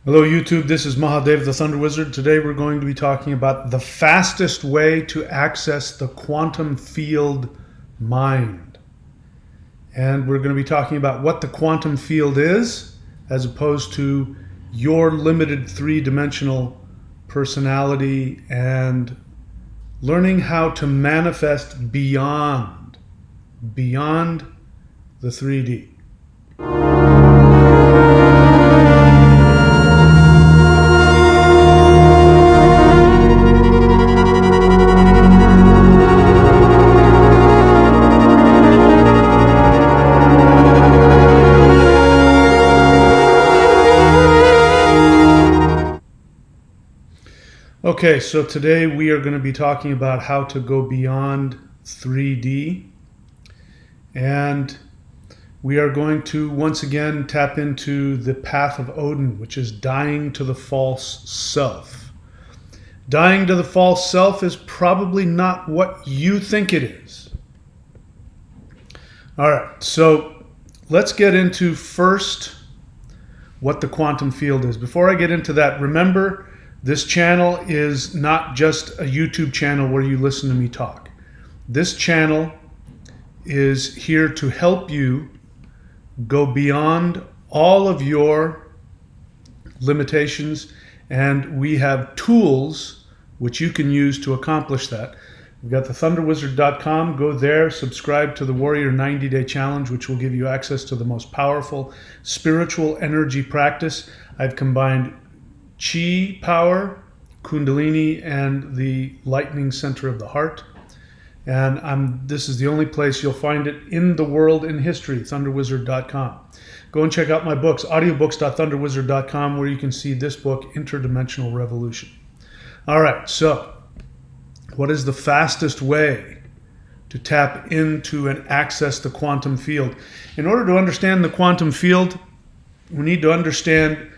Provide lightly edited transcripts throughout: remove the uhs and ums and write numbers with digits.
Hello YouTube, this is Mahadev the Thunder Wizard. Today we're going to be talking about the fastest way to access the quantum field mind. And we're going to be talking about what the quantum field is, as opposed to your limited three-dimensional personality, and learning how to manifest beyond the 3D. Okay, so today we are going to be talking about how to go beyond 3D, and we are going to once again tap into the path of Odin, which is dying to the false self. Dying to the false self is probably not what you think it is. All right, so let's get into first what the quantum field is. Before I get into that, remember, this channel is not just a YouTube channel where you listen to me talk. This channel is here to help you go beyond all of your limitations, and we have tools which you can use to accomplish that. We've got the thunderwizard.com. Go there, subscribe to the Warrior 90-Day Challenge, which will give you access to the most powerful spiritual energy practice. I've combined Chi power, Kundalini, and the lightning center of the heart. And this is the only place you'll find it in the world in history, thunderwizard.com. Go and check out my books, audiobooks.thunderwizard.com, where you can see this book, Interdimensional Revolution. All right, so what is the fastest way to tap into and access the quantum field? In order to understand the quantum field, we need to understand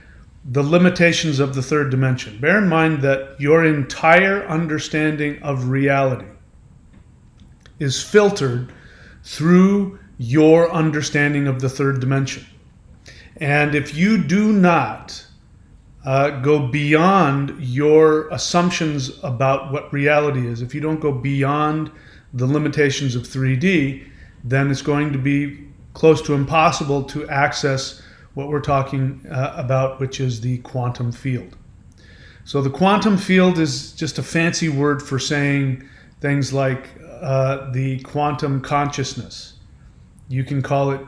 the limitations of the third dimension. Bear in mind that your entire understanding of reality is filtered through your understanding of the third dimension. And if you do not go beyond your assumptions about what reality is, if you don't go beyond the limitations of 3D, then it's going to be close to impossible to access what we're talking about, which is the quantum field. So the quantum field is just a fancy word for saying things like the quantum consciousness. You can call it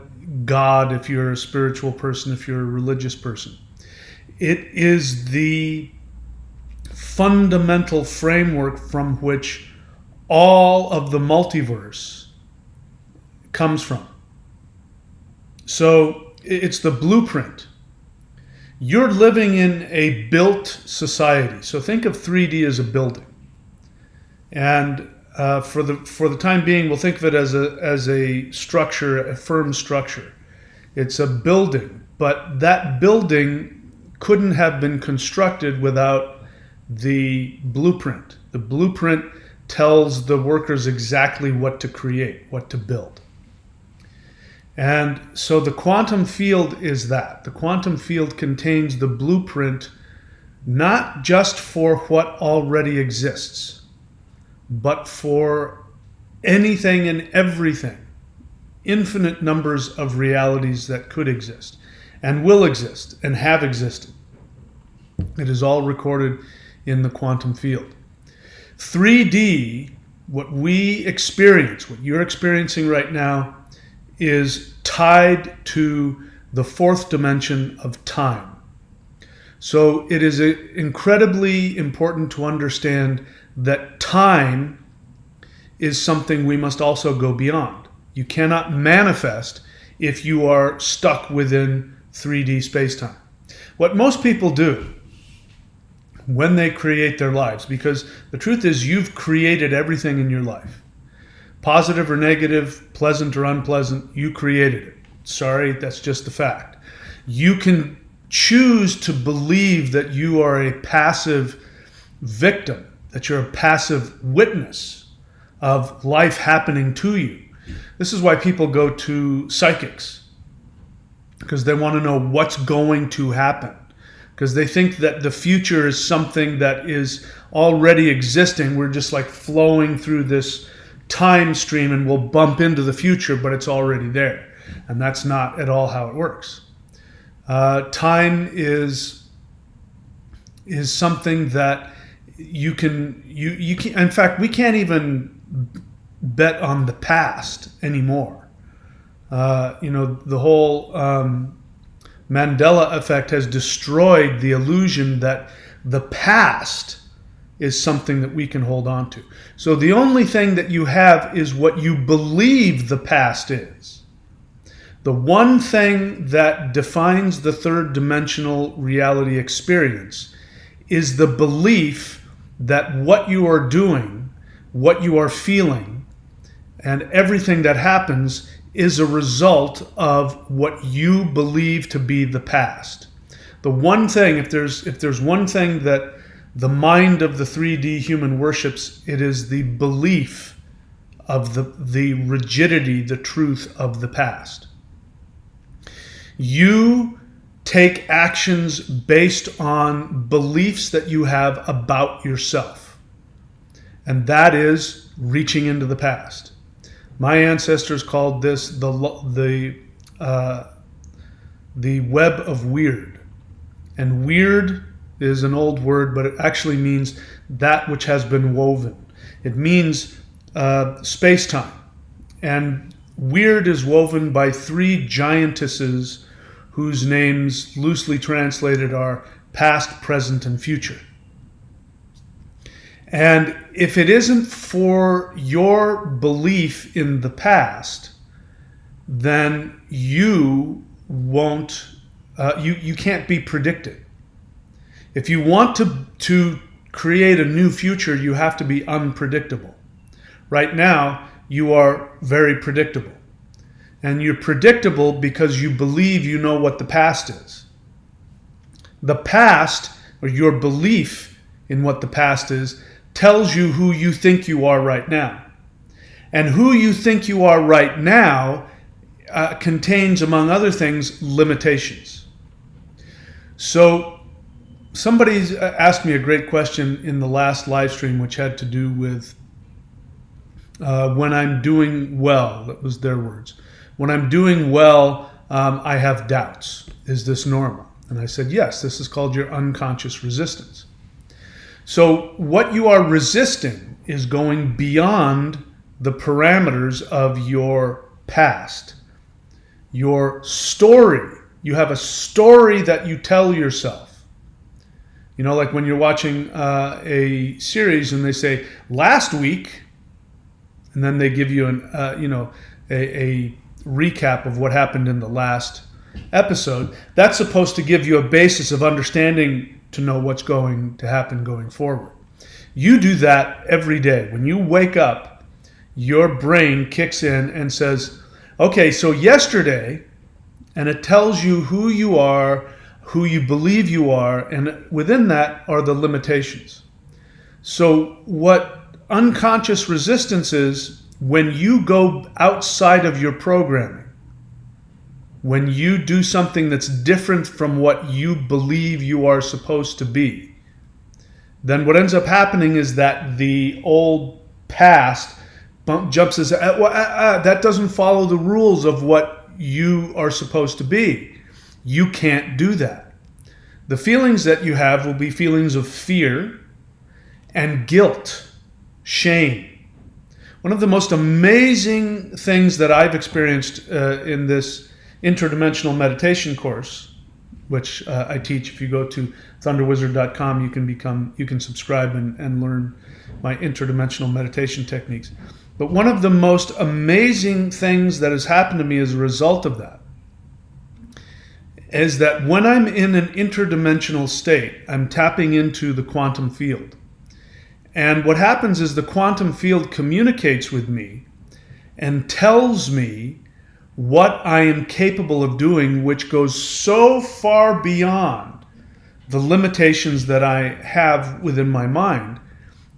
God if you're a spiritual person, if you're a religious person. It is the fundamental framework from which all of the multiverse comes from. So it's the blueprint. You're living in a built society. So think of 3D as a building. And for the time being, we'll think of it as a structure, a firm structure. It's a building, but that building couldn't have been constructed without the blueprint. The blueprint tells the workers exactly what to create, what to build. And so the quantum field is that. The quantum field contains the blueprint not just for what already exists, but for anything and everything, infinite numbers of realities that could exist and will exist and have existed. It is all recorded in the quantum field. 3D, what we experience, what you're experiencing right now, is tied to the fourth dimension of time. So it is incredibly important to understand that time is something we must also go beyond. You cannot manifest if you are stuck within 3D space-time. What most people do when they create their lives, because the truth is you've created everything in your life. Positive or negative, pleasant or unpleasant, you created it. Sorry, that's just the fact. You can choose to believe that you are a passive victim, that you're a passive witness of life happening to you. This is why people go to psychics, because they want to know what's going to happen. because they think that the future is something that is already existing. We're just like flowing through this time stream and we'll bump into the future, but it's already there. And that's not at all how it works. Time is something that you can, in fact, we can't even bet on the past anymore. The whole Mandela Effect has destroyed the illusion that the past is something that we can hold on to. So the only thing that you have is what you believe the past is. The one thing that defines the third dimensional reality experience is the belief that what you are doing, what you are feeling, and everything that happens is a result of what you believe to be the past. The one thing, if there's one thing that the mind of the 3D human worships, it is the belief of the rigidity, the truth of the past. You take actions based on beliefs that you have about yourself. And that is reaching into the past. My ancestors called this the web of weird. And weird is an old word, but it actually means that which has been woven. It means space-time. And weird is woven by three giantesses whose names loosely translated are past, present, and future. And if it isn't for your belief in the past, then you won't, you can't be predicted. If you want to create a new future, you have to be unpredictable. Right now, you are very predictable. And you're predictable because you believe you know what the past is. The past, or your belief in what the past is, tells you who you think you are right now. And who you think you are right now contains, among other things, limitations. So somebody asked me a great question in the last live stream, which had to do with when I'm doing well. That was their words. When I'm doing well, I have doubts. Is this normal? And I said, yes, this is called your unconscious resistance. So what you are resisting is going beyond the parameters of your past. Your story. You have a story that you tell yourself. You know, like when you're watching a series and they say, last week, and then they give you a recap of what happened in the last episode. That's supposed to give you a basis of understanding to know what's going to happen going forward. You do that every day. When you wake up, your brain kicks in and says, okay, so yesterday, and it tells you who you are, who you believe you are, and within that are the limitations. So what unconscious resistance is, when you go outside of your programming, when you do something that's different from what you believe you are supposed to be, then what ends up happening is that the old past jumps and says, that doesn't follow the rules of what you are supposed to be. You can't do that. The feelings that you have will be feelings of fear and guilt, shame. One of the most amazing things that I've experienced in this interdimensional meditation course, which I teach. If you go to thunderwizard.com, you can subscribe and learn my interdimensional meditation techniques. But one of the most amazing things that has happened to me as a result of that is that when I'm in an interdimensional state, I'm tapping into the quantum field. And what happens is the quantum field communicates with me and tells me what I am capable of doing, which goes so far beyond the limitations that I have within my mind,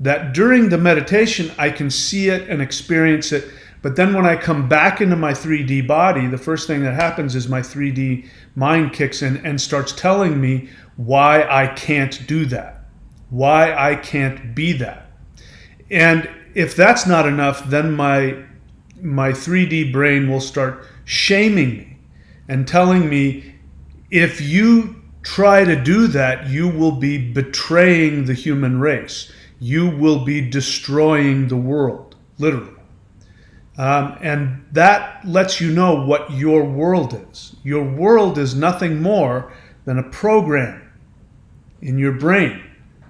that during the meditation, I can see it and experience it. But then when I come back into my 3D body, the first thing that happens is my 3D mind kicks in and starts telling me why I can't do that, why I can't be that. And if that's not enough, then my 3D brain will start shaming me and telling me, if you try to do that, you will be betraying the human race. You will be destroying the world, literally. And that lets you know what your world is. Your world is nothing more than a program in your brain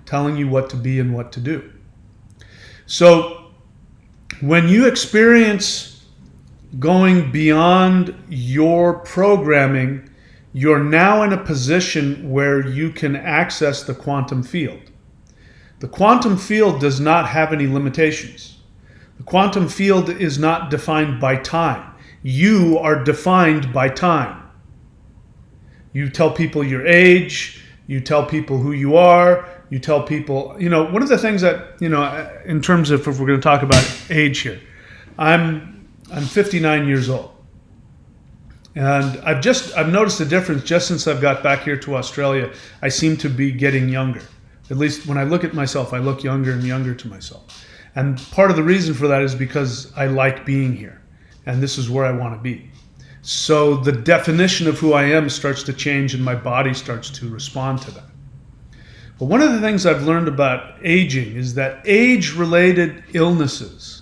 telling you what to be and what to do. So when you experience going beyond your programming, you're now in a position where you can access the quantum field. The quantum field does not have any limitations. The quantum field is not defined by time. You are defined by time. You tell people your age, you tell people who you are, you tell people, one of the things that, in terms of, if we're going to talk about age here, I'm 59 years old. And I've noticed a difference just since I've got back here to Australia. I seem to be getting younger. At least when I look at myself, I look younger and younger to myself. And part of the reason for that is because I like being here. And this is where I want to be. So the definition of who I am starts to change and my body starts to respond to that. But one of the things I've learned about aging is that age-related illnesses,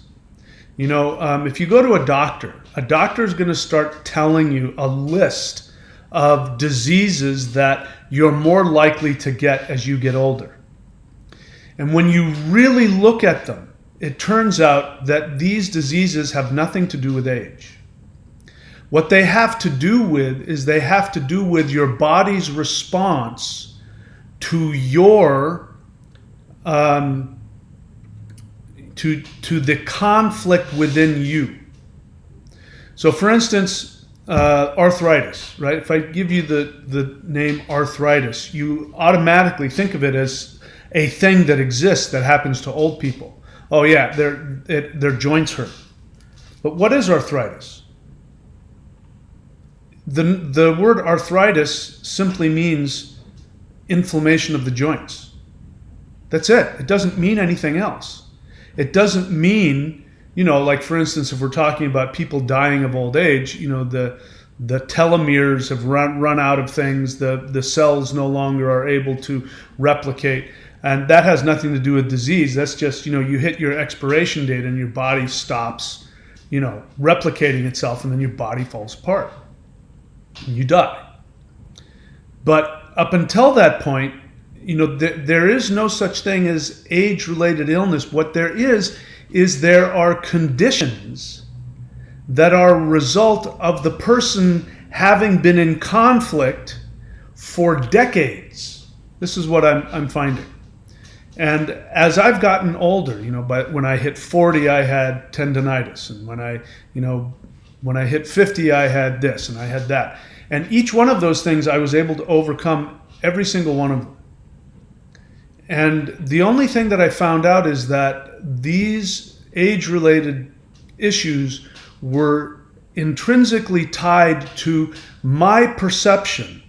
if you go to a doctor is going to start telling you a list of diseases that you're more likely to get as you get older. And when you really look at them, it turns out that these diseases have nothing to do with age. What they have to do with is they have to do with your body's response to your to the conflict within you. So for instance, arthritis, right? If I give you the name arthritis, you automatically think of it as a thing that exists that happens to old people. Oh yeah, their joints hurt. But what is arthritis? The word arthritis simply means inflammation of the joints. That's it. It doesn't mean anything else. It doesn't mean, like for instance, if we're talking about people dying of old age, the telomeres have run out of things, the cells no longer are able to replicate, and that has nothing to do with disease. That's just, you hit your expiration date and your body stops, replicating itself, and then your body falls apart and you die. But up until that point, there is no such thing as age-related illness. What there is there are conditions that are a result of the person having been in conflict for decades. This is what I'm finding. And as I've gotten older, but when I hit 40, I had tendonitis, and when I hit 50, I had this and I had that. And each one of those things I was able to overcome, every single one of them. And the only thing that I found out is that these age-related issues were intrinsically tied to my perception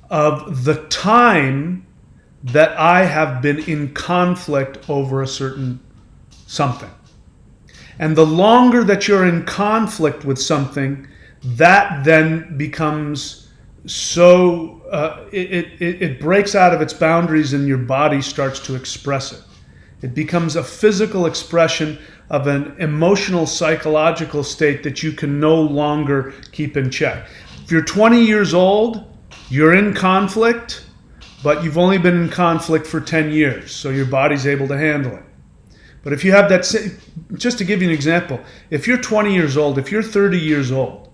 of the time that I have been in conflict over a certain something. And the longer that you're in conflict with something, that then becomes so it breaks out of its boundaries and your body starts to express it. It becomes a physical expression of an emotional, psychological state that you can no longer keep in check. If you're 20 years old, you're in conflict, but you've only been in conflict for 10 years, so your body's able to handle it. But if you have that, just to give you an example, if you're 20 years old, if you're 30 years old,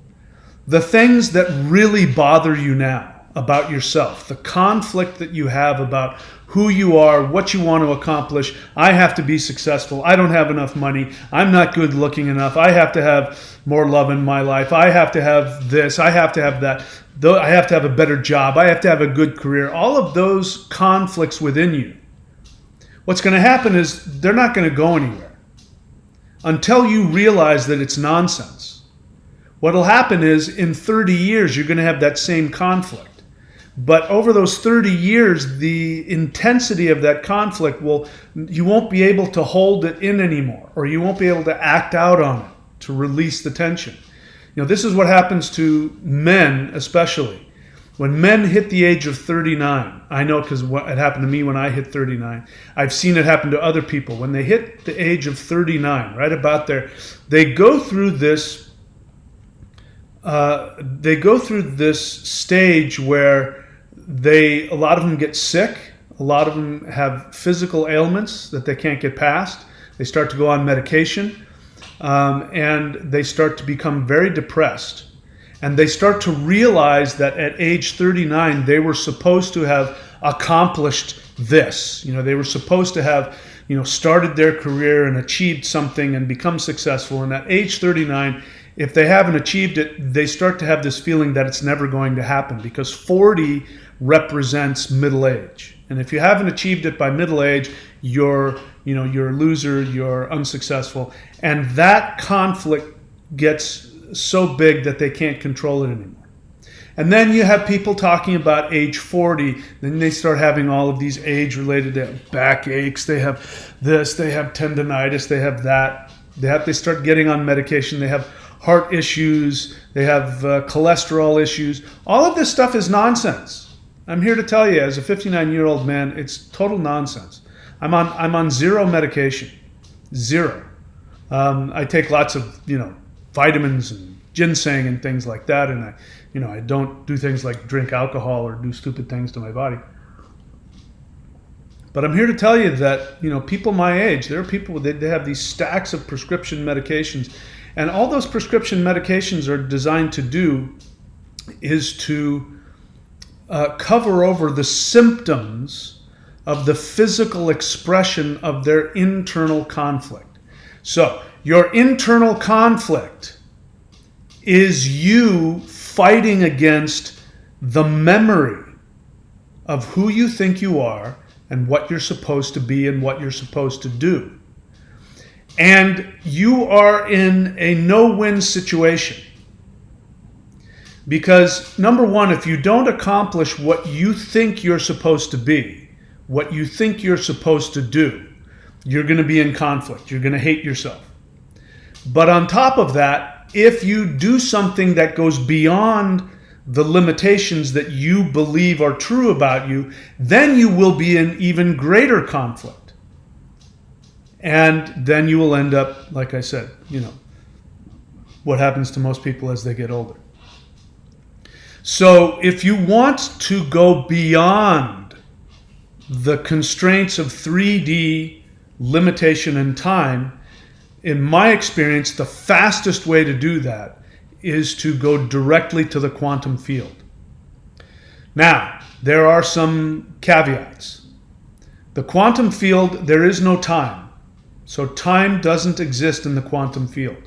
the things that really bother you now about yourself, the conflict that you have about who you are, what you want to accomplish, I have to be successful, I don't have enough money, I'm not good looking enough, I have to have more love in my life, I have to have this, I have to have that, I have to have a better job, I have to have a good career, all of those conflicts within you what's going to happen is they're not going to go anywhere until you realize that it's nonsense. What'll happen is in 30 years, you're going to have that same conflict. But over those 30 years, the intensity of that conflict you won't be able to hold it in anymore, or you won't be able to act out on it to release the tension. This is what happens to men, especially. When men hit the age of 39, I know because it happened to me when I hit 39. I've seen it happen to other people. When they hit the age of 39, right about there, they go through this. They go through this stage where a lot of them get sick. A lot of them have physical ailments that they can't get past. They start to go on medication, and they start to become very depressed. And they start to realize that at age 39, they were supposed to have accomplished this. They were supposed to have, started their career and achieved something and become successful. And at age 39, if they haven't achieved it, they start to have this feeling that it's never going to happen, because 40 represents middle age. And if you haven't achieved it by middle age, you're a loser, you're unsuccessful. And that conflict gets so big that they can't control it anymore. And then you have people talking about age 40, then they start having all of these age-related back aches, they have this, they have tendonitis, they have that. They start getting on medication, they have heart issues, they have cholesterol issues. All of this stuff is nonsense. I'm here to tell you, as a 59-year-old man, it's total nonsense. I'm on zero medication, zero. I take lots of vitamins and ginseng and things like that, and I don't do things like drink alcohol or do stupid things to my body. But I'm here to tell you that people my age, there are people they have these stacks of prescription medications, and all those prescription medications are designed to do is to cover over the symptoms of the physical expression of their internal conflict. So your internal conflict is you fighting against the memory of who you think you are and what you're supposed to be and what you're supposed to do. And you are in a no-win situation. Because, number one, if you don't accomplish what you think you're supposed to be, what you think you're supposed to do, you're going to be in conflict. You're going to hate yourself. But on top of that, if you do something that goes beyond the limitations that you believe are true about you, then you will be in even greater conflict. And then you will end up, like I said, what happens to most people as they get older. So if you want to go beyond the constraints of 3D limitation and time, in my experience, the fastest way to do that is to go directly to the quantum field. Now, there are some caveats. The quantum field, there is no time. So time doesn't exist in the quantum field.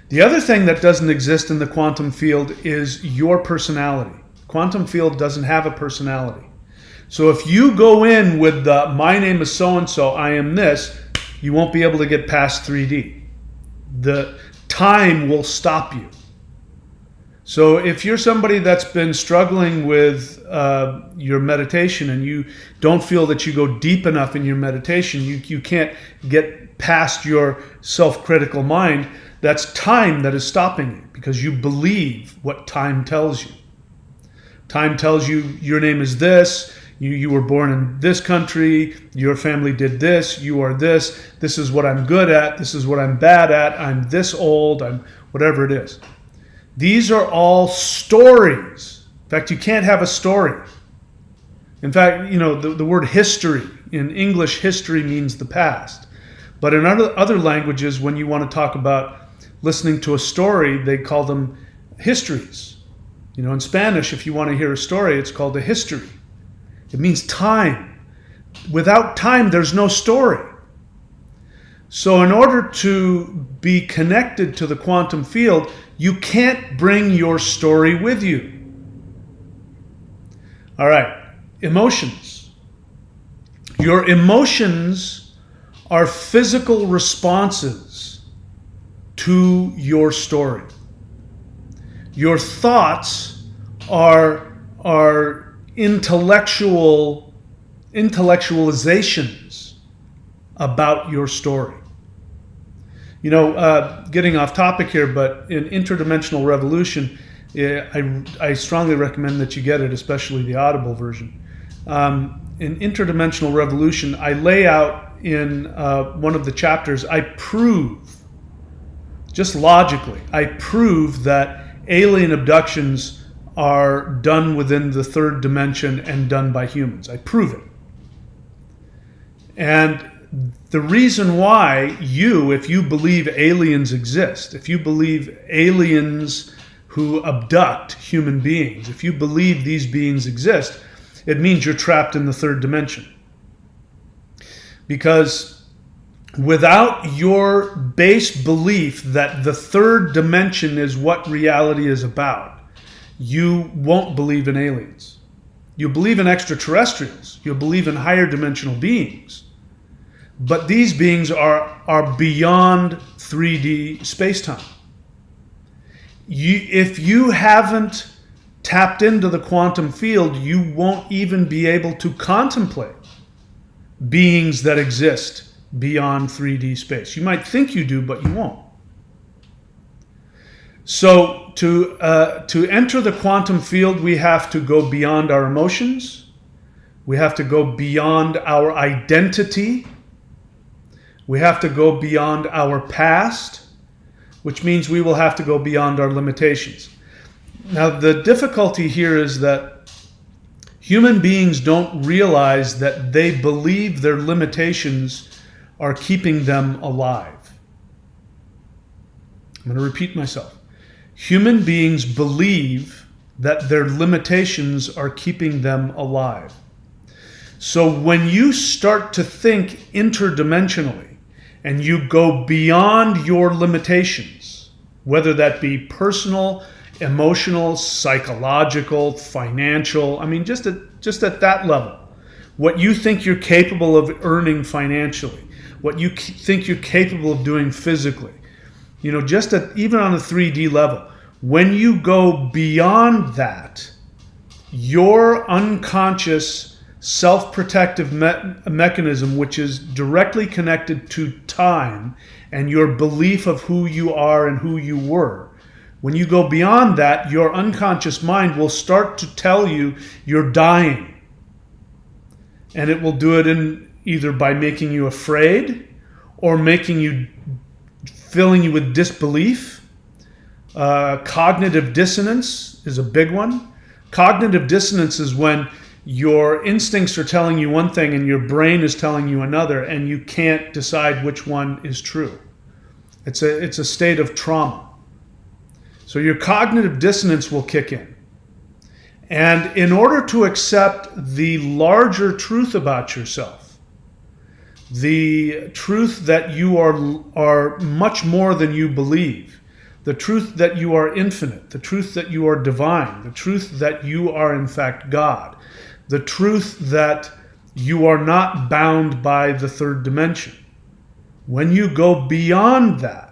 The other thing that doesn't exist in the quantum field is your personality. Quantum field doesn't have a personality. So if you go in with my name is so-and-so, I am this, you won't be able to get past 3D. The time will stop you. So if you're somebody that's been struggling with your meditation and you don't feel that you go deep enough in your meditation, you can't get past your self-critical mind, that's time that is stopping you because you believe what time tells you. Time tells you your name is this, you were born in this country, your family did this, you are this is what I'm good at, this is what I'm bad at, I'm this old, I'm whatever it is. These are all stories. In fact, you can't have a story. In fact, the word history, in English, history means the past. But in other languages, when you want to talk about listening to a story, they call them histories. In Spanish, if you want to hear a story, it's called a history. It means time. Without time, there's no story. So in order to be connected to the quantum field, you can't bring your story with you. All right, emotions. Your emotions are physical responses to your story. Your thoughts are intellectualizations about your story. You know, getting off topic here, but in Interdimensional Revolution, I strongly recommend that you get it, especially the Audible version. In Interdimensional Revolution, I lay out in one of the chapters, I prove, just logically, I prove that alien abductions are done within the third dimension and done by humans. I prove it. And the reason why if you believe aliens exist, if you believe aliens who abduct human beings, if you believe these beings exist, it means you're trapped in the third dimension. Because without your base belief that the third dimension is what reality is about, you won't believe in aliens. You'll believe in extraterrestrials. You'll believe in higher dimensional beings. But these beings are beyond 3D space-time. If you haven't tapped into the quantum field, you won't even be able to contemplate beings that exist beyond 3D space. You might think you do, but you won't. So to enter the quantum field, we have to go beyond our emotions. We have to go beyond our identity. We have to go beyond our past, which means we will have to go beyond our limitations. Now, the difficulty here is that human beings don't realize that they believe their limitations are keeping them alive. I'm going to repeat myself. Human beings believe that their limitations are keeping them alive. So when you start to think interdimensionally and you go beyond your limitations, whether that be personal, emotional, psychological, financial, I mean, just at that level, what you think you're capable of earning financially, what you think you're capable of doing physically, you know, just even on a 3D level, when you go beyond that, your unconscious self-protective mechanism, which is directly connected to time and your belief of who you are and who you were, when you go beyond that, your unconscious mind will start to tell you you're dying. And it will do it in either by making you afraid or filling you with disbelief. Cognitive dissonance is a big one. Cognitive dissonance is when your instincts are telling you one thing and your brain is telling you another, and you can't decide which one is true. It's a state of trauma. So your cognitive dissonance will kick in. And in order to accept the larger truth about yourself, the truth that you are much more than you believe, the truth that you are infinite, the truth that you are divine, the truth that you are in fact God, the truth that you are not bound by the third dimension. When you go beyond that,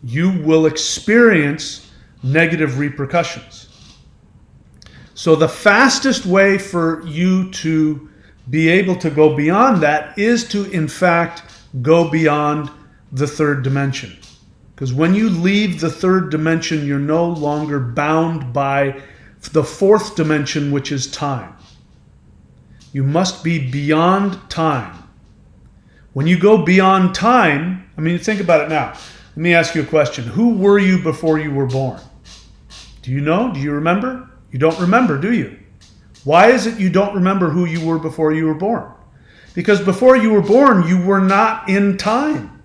you will experience negative repercussions. So the fastest way for you to be able to go beyond that is to, in fact, go beyond the third dimension. Because when you leave the third dimension, you're no longer bound by the fourth dimension, which is time. You must be beyond time. When you go beyond time, I mean, think about it now. Let me ask you a question. Who were you before you were born? Do you know? Do you remember? You don't remember, do you? Why is it you don't remember who you were before you were born? Because before you were born, you were not in time.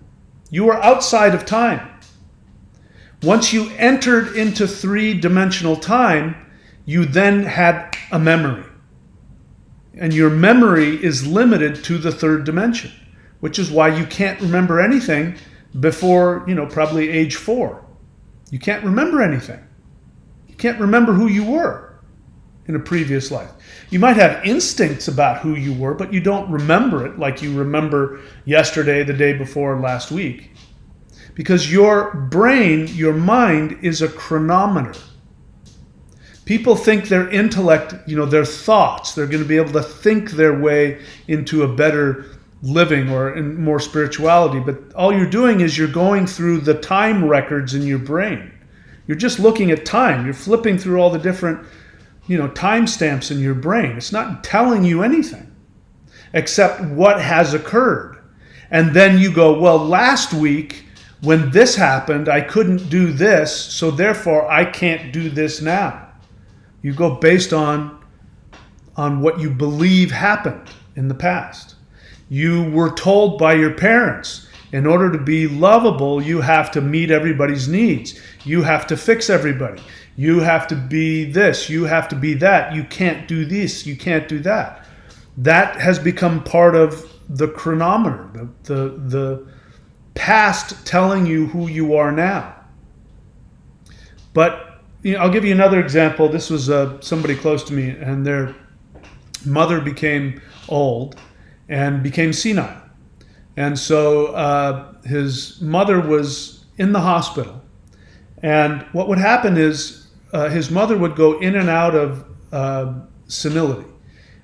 You were outside of time. Once you entered into three-dimensional time, you then had a memory. And your memory is limited to the third dimension, which is why you can't remember anything before, probably age 4. You can't remember anything. You can't remember who you were in a previous life. You might have instincts about who you were, but you don't remember it like you remember yesterday, the day before, last week. Because your brain, your mind, is a chronometer. People think their intellect, their thoughts, they're going to be able to think their way into a better living or in more spirituality. But all you're doing is you're going through the time records in your brain. You're just looking at time. You're flipping through all the different, timestamps in your brain. It's not telling you anything except what has occurred. And then you go, well, last week when this happened, I couldn't do this, so therefore I can't do this now. You go based on what you believe happened in the past. You were told by your parents, in order to be lovable, you have to meet everybody's needs. You have to fix everybody. You have to be this. You have to be that. You can't do this. You can't do that. That has become part of the chronometer, the past telling you who you are now. But I'll give you another example. This was somebody close to me, and their mother became old and became senile. And so his mother was in the hospital. And what would happen is his mother would go in and out of senility.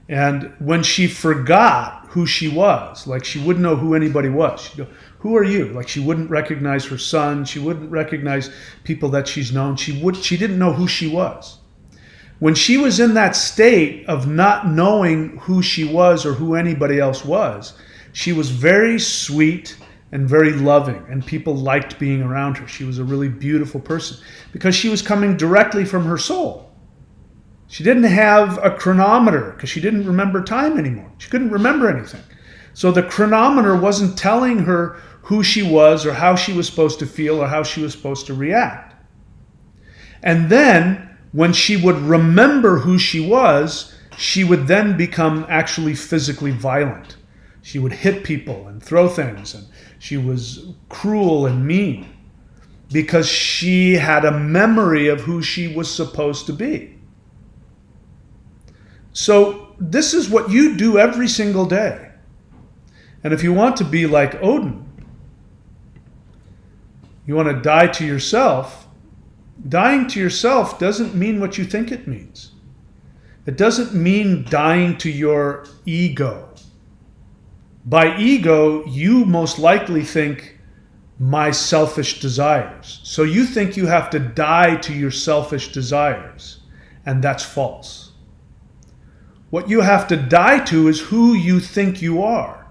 And when she forgot who she was, like she wouldn't know who anybody was, she'd go, "Who are you?" Like she wouldn't recognize her son. She wouldn't recognize people that she's known. She didn't know who she was. When she was in that state of not knowing who she was or who anybody else was, she was very sweet and very loving, and people liked being around her. She was a really beautiful person because she was coming directly from her soul. She didn't have a chronometer because she didn't remember time anymore. She couldn't remember anything. So the chronometer wasn't telling her who she was or how she was supposed to feel or how she was supposed to react. And then when she would remember who she was, she would then become actually physically violent. She would hit people and throw things, and she was cruel and mean because she had a memory of who she was supposed to be. So this is what you do every single day. And if you want to be like Odin, you want to die to yourself, dying to yourself doesn't mean what you think it means. It doesn't mean dying to your ego. By ego, you most likely think my selfish desires. So you think you have to die to your selfish desires, and that's false. What you have to die to is who you think you are,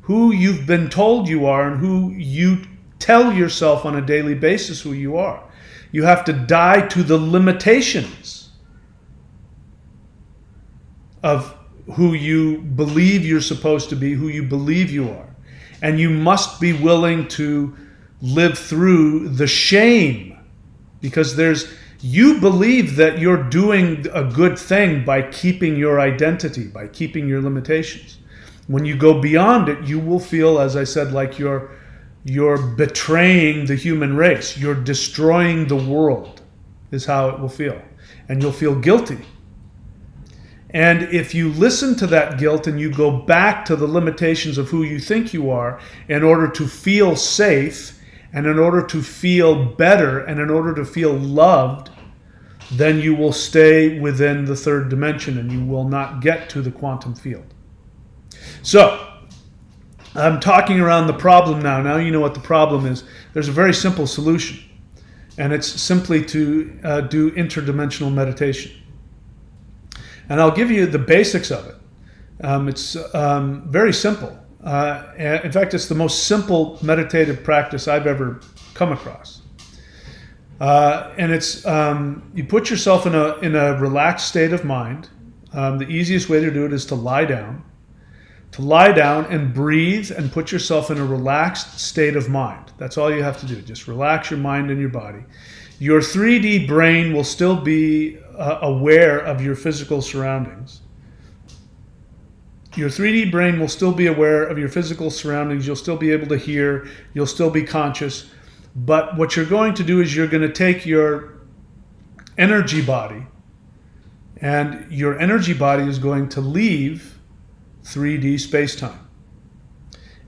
who you've been told you are, and who you tell yourself on a daily basis who you are. You have to die to the limitations of who you believe you're supposed to be, who you believe you are. And you must be willing to live through the shame, because you believe that you're doing a good thing by keeping your identity, by keeping your limitations. When you go beyond it, you will feel, as I said, like you're betraying the human race. You're destroying the world, is how it will feel. And you'll feel guilty. And if you listen to that guilt and you go back to the limitations of who you think you are in order to feel safe, and in order to feel better, and in order to feel loved, then you will stay within the third dimension and you will not get to the quantum field. So, I'm talking around the problem now. Now you know what the problem is. There's a very simple solution, and it's simply to do interdimensional meditation. And I'll give you the basics of it. It's very simple. In fact, it's the most simple meditative practice I've ever come across. And it's you put yourself in a relaxed state of mind. The easiest way to do it is to lie down. To lie down and breathe and put yourself in a relaxed state of mind. That's all you have to do. Just relax your mind and your body. Your 3D brain will still be aware of your physical surroundings. Your 3D brain will still be aware of your physical surroundings. You'll still be able to hear. You'll still be conscious. But what you're going to do is you're going to take your energy body And your energy body is going to leave 3D space-time.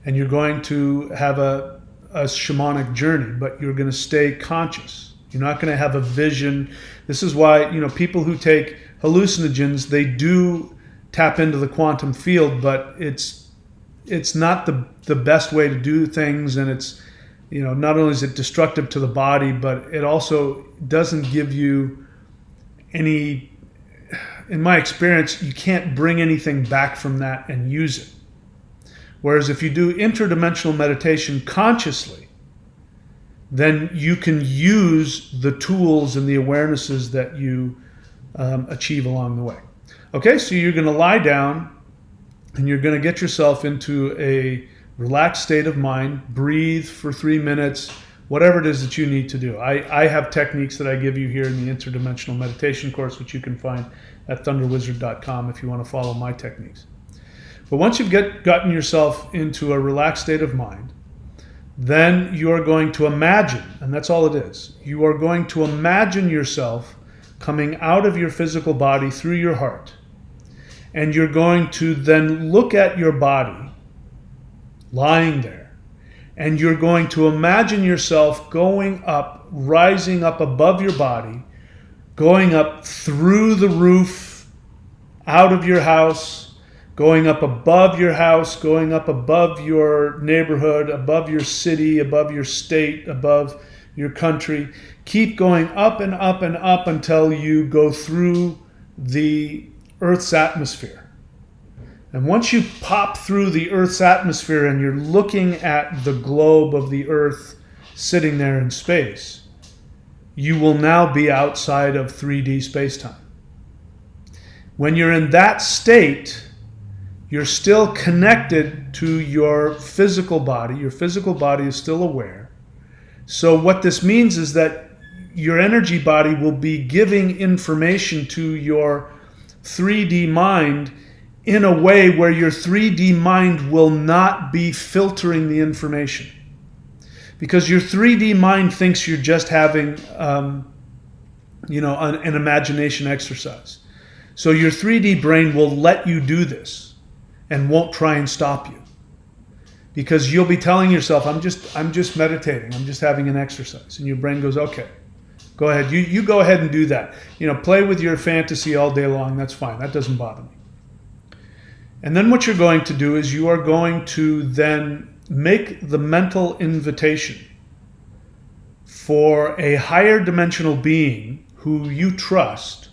And you're going to have a shamanic journey, but you're going to stay conscious. You're not going to have a vision. This is why, people who take hallucinogens, they do tap into the quantum field, but it's not the best way to do things, and it's, not only is it destructive to the body, but it also doesn't give you any, in my experience, you can't bring anything back from that and use it. Whereas if you do interdimensional meditation consciously, then you can use the tools and the awarenesses that you achieve along the way. Okay, so you're going to lie down and you're going to get yourself into a relaxed state of mind, breathe for 3 minutes, whatever it is that you need to do. I have techniques that I give you here in the Interdimensional Meditation course, which you can find at thunderwizard.com if you want to follow my techniques. But once you've gotten yourself into a relaxed state of mind, then you are going to imagine, and that's all it is, you are going to imagine yourself coming out of your physical body through your heart. And you're going to then look at your body lying there. And you're going to imagine yourself going up, rising up above your body, going up through the roof, out of your house, going up above your house, going up above your neighborhood, above your city, above your state, above your country. Keep going up and up and up until you go through the Earth's atmosphere. And once you pop through the Earth's atmosphere and you're looking at the globe of the Earth sitting there in space, you will now be outside of 3D space-time. When you're in that state, you're still connected to your physical body. Your physical body is still aware. So what this means is that your energy body will be giving information to your 3D mind in a way where your 3D mind will not be filtering the information. Because your 3D mind thinks you're just having, an imagination exercise. So your 3D brain will let you do this and won't try and stop you. Because you'll be telling yourself, I'm just meditating, I'm just having an exercise. And your brain goes, okay, go ahead, you go ahead and do that. Play with your fantasy all day long, that's fine, that doesn't bother me. And then what you're going to do is you are going to then make the mental invitation for a higher dimensional being who you trust.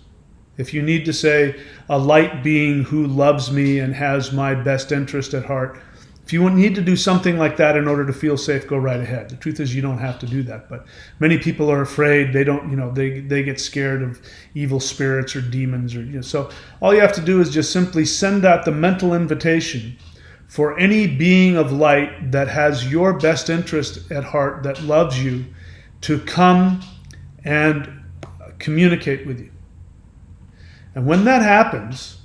If you need to say a light being who loves me and has my best interest at heart, if you need to do something like that in order to feel safe, go right ahead. The truth is you don't have to do that, but many people are afraid. They don't, they get scared of evil spirits or demons so all you have to do is just simply send out the mental invitation for any being of light that has your best interest at heart, that loves you, to come and communicate with you. And when that happens,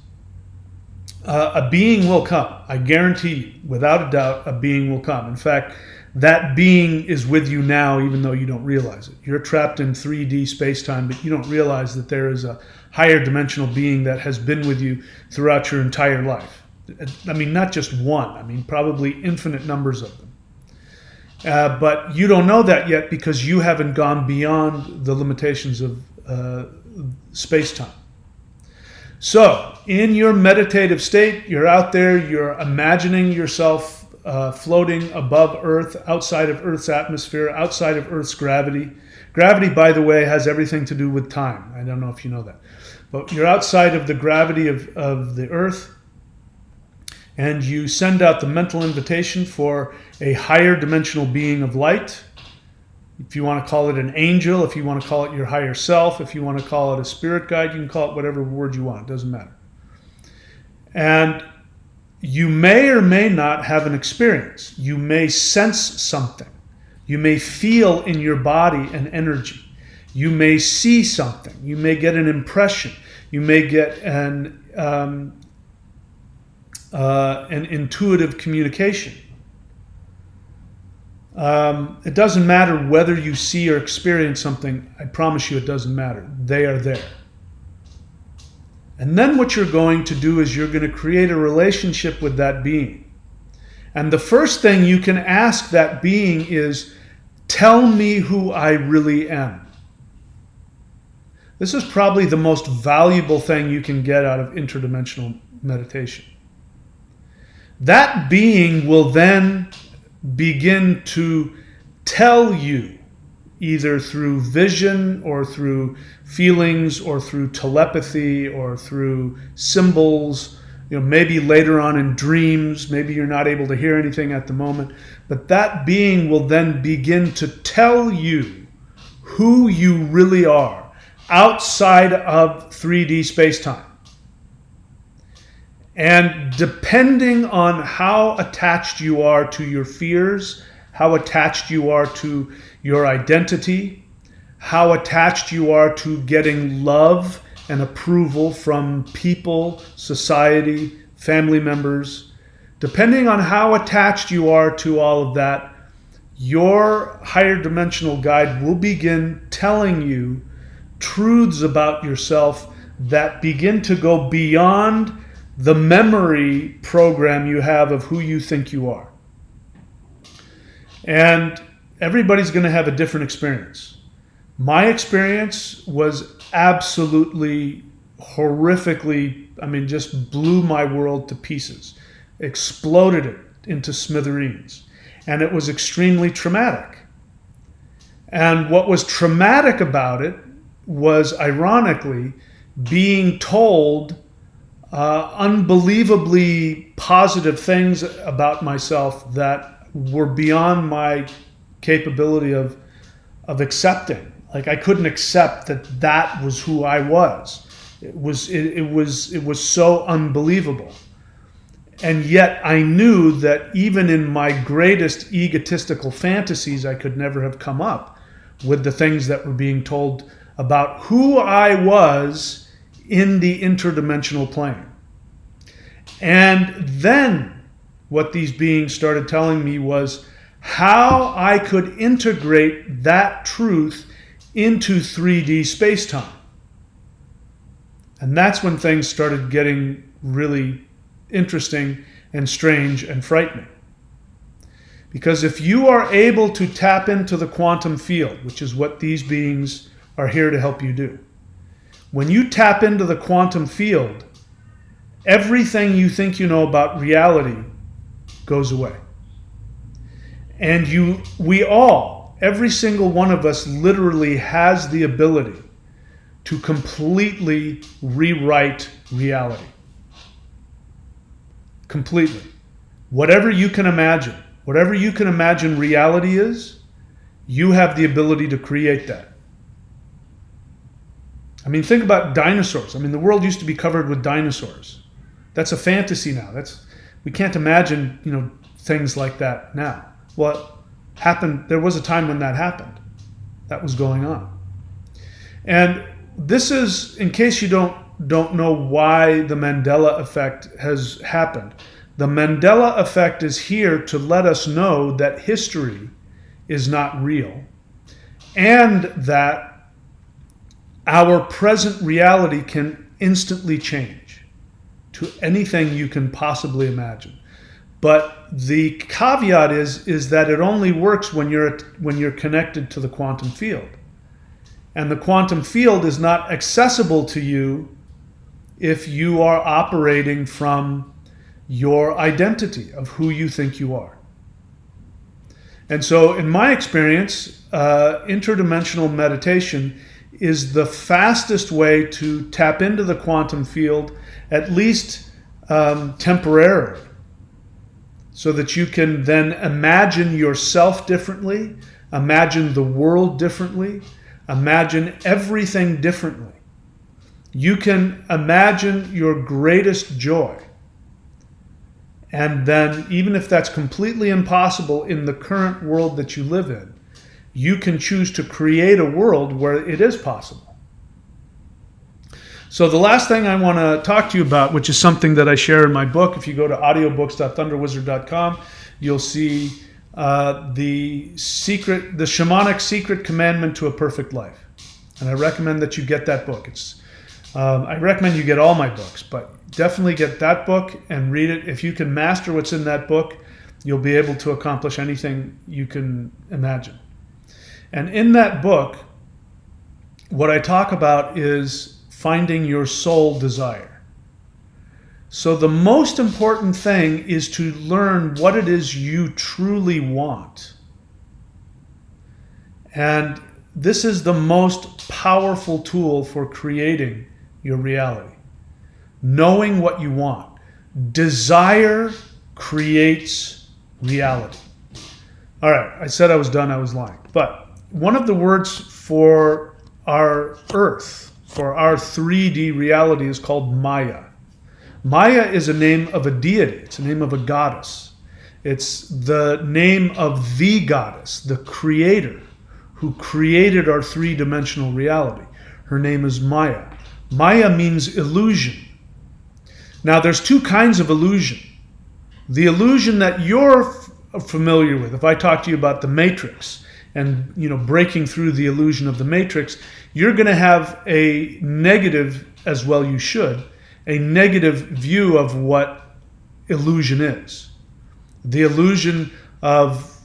a being will come. I guarantee you, without a doubt, a being will come. In fact, that being is with you now, even though you don't realize it. You're trapped in 3D space-time, but you don't realize that there is a higher dimensional being that has been with you throughout your entire life. I mean, not just one. Probably infinite numbers of them. But you don't know that yet because you haven't gone beyond the limitations of space-time. So, in your meditative state, you're out there, you're imagining yourself floating above Earth, outside of Earth's atmosphere, outside of Earth's gravity. Gravity, by the way, has everything to do with time. I don't know if you know that. But you're outside of the gravity of the Earth, and you send out the mental invitation for a higher dimensional being of light. If you want to call it an angel, if you want to call it your higher self, if you want to call it a spirit guide, you can call it whatever word you want. It doesn't matter. And you may or may not have an experience. You may sense something. You may feel in your body an energy. You may see something. You may get an impression. You may get an intuitive communication. It doesn't matter whether you see or experience something. I promise you it doesn't matter. They are there. And then what you're going to do is you're going to create a relationship with that being. And the first thing you can ask that being is, tell me who I really am. This is probably the most valuable thing you can get out of interdimensional meditation. That being will then begin to tell you, either through vision or through feelings or through telepathy or through symbols, maybe later on in dreams, maybe you're not able to hear anything at the moment, but that being will then begin to tell you who you really are outside of 3D space-time. And depending on how attached you are to your fears, how attached you are to your identity, how attached you are to getting love and approval from people, society, family members, depending on how attached you are to all of that, your higher dimensional guide will begin telling you truths about yourself that begin to go beyond the memory program you have of who you think you are. And everybody's going to have a different experience. My experience was absolutely horrifically, just blew my world to pieces, exploded it into smithereens. And it was extremely traumatic. And what was traumatic about it was, ironically, being told unbelievably positive things about myself that were beyond my capability of accepting. Like, I couldn't accept that was who I was. It was so unbelievable. And yet I knew that even in my greatest egotistical fantasies, I could never have come up with the things that were being told about who I was in the interdimensional plane. And then what these beings started telling me was how I could integrate that truth into 3D space-time. And that's when things started getting really interesting and strange and frightening. Because if you are able to tap into the quantum field, which is what these beings are here to help you do, when you tap into the quantum field, everything you think you know about reality goes away. And every single one of us literally has the ability to completely rewrite reality. Completely. Whatever you can imagine reality is, you have the ability to create that. Think about dinosaurs. The world used to be covered with dinosaurs. That's a fantasy now. We can't imagine, things like that now. What happened, there was a time when that happened. That was going on. And this is, in case you don't know why the Mandela Effect has happened. The Mandela Effect is here to let us know that history is not real, and that our present reality can instantly change to anything you can possibly imagine. But the caveat is that it only works when you're connected to the quantum field. And the quantum field is not accessible to you if you are operating from your identity of who you think you are. And so in my experience, interdimensional meditation is the fastest way to tap into the quantum field, at least temporarily, so that you can then imagine yourself differently, imagine the world differently, imagine everything differently. You can imagine your greatest joy. And then, even if that's completely impossible in the current world that you live in, you can choose to create a world where it is possible. So the last thing I want to talk to you about, which is something that I share in my book, if you go to audiobooks.thunderwizard.com, you'll see the shamanic secret commandment to a perfect life. And I recommend that you get that book. It's I recommend you get all my books, but definitely get that book and read it. If you can master what's in that book, you'll be able to accomplish anything you can imagine. And in that book, what I talk about is finding your soul desire. So the most important thing is to learn what it is you truly want. And this is the most powerful tool for creating your reality. Knowing what you want. Desire creates reality. All right, I said I was done, I was lying. But one of the words for our earth, for our 3D reality, is called Maya. Maya is a name of a deity. It's a name of a goddess. It's the name of the goddess, the creator, who created our three-dimensional reality. Her name is Maya. Maya means illusion. Now, there's two kinds of illusion. The illusion that you're familiar with, if I talk to you about the Matrix and, breaking through the illusion of the Matrix, you're going to have a negative, as well you should, a negative view of what illusion is. The illusion of,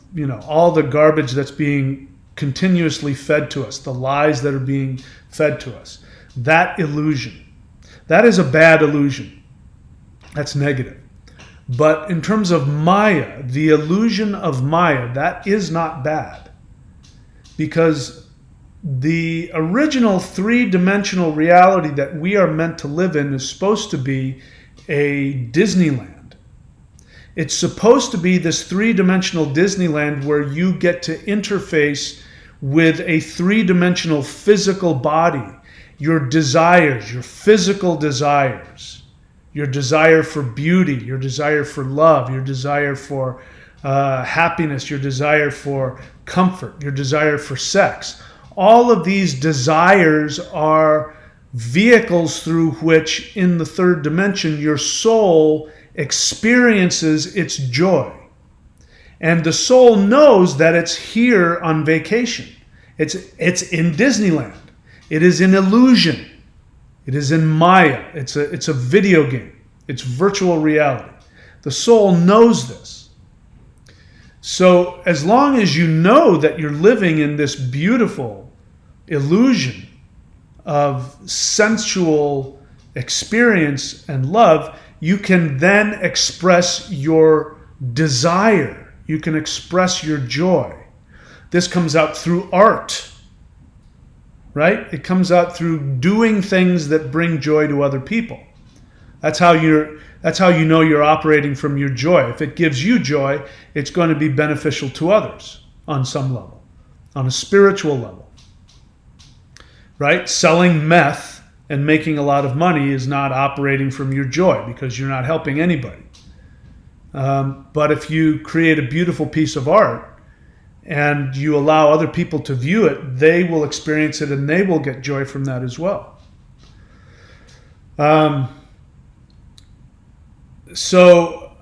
all the garbage that's being continuously fed to us, the lies that are being fed to us. That illusion. That is a bad illusion. That's negative. But in terms of Maya, the illusion of Maya, that is not bad. Because the original three-dimensional reality that we are meant to live in is supposed to be a Disneyland. It's supposed to be this three-dimensional Disneyland where you get to interface with a three-dimensional physical body. Your desires, your physical desires, your desire for beauty, your desire for love, your desire for happiness, your desire for comfort, your desire for sex. All of these desires are vehicles through which, in the third dimension, your soul experiences its joy. And the soul knows that it's here on vacation. It's in Disneyland. It is in illusion. It is in Maya. It's a video game. It's virtual reality. The soul knows this. So as long as you know that you're living in this beautiful illusion of sensual experience and love, you can then express your desire. You can express your joy. This comes out through art. Right? It comes out through doing things that bring joy to other people. That's how you know you're operating from your joy. If it gives you joy, it's going to be beneficial to others on some level, on a spiritual level. Right? Selling meth and making a lot of money is not operating from your joy because you're not helping anybody. But if you create a beautiful piece of art, and you allow other people to view it, they will experience it and they will get joy from that as well. So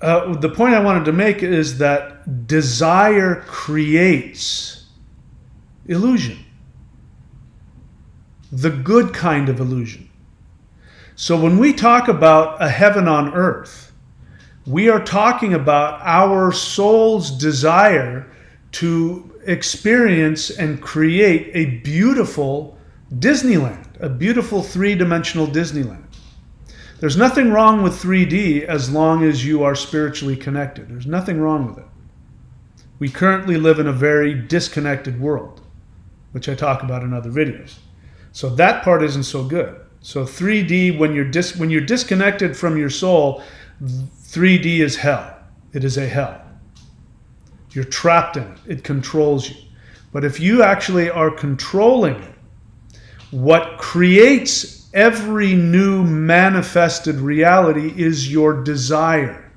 the point I wanted to make is that desire creates illusion. The good kind of illusion. So when we talk about a heaven on earth, we are talking about our soul's desire to experience and create a beautiful Disneyland, a beautiful three-dimensional Disneyland. There's nothing wrong with 3D as long as you are spiritually connected. There's nothing wrong with it. We currently live in a very disconnected world, which I talk about in other videos. So that part isn't so good. So 3D, when you're disconnected from your soul, 3D is hell. It is a hell. You're trapped in it. It controls you. But if you actually are controlling it, what creates every new manifested reality is your desire.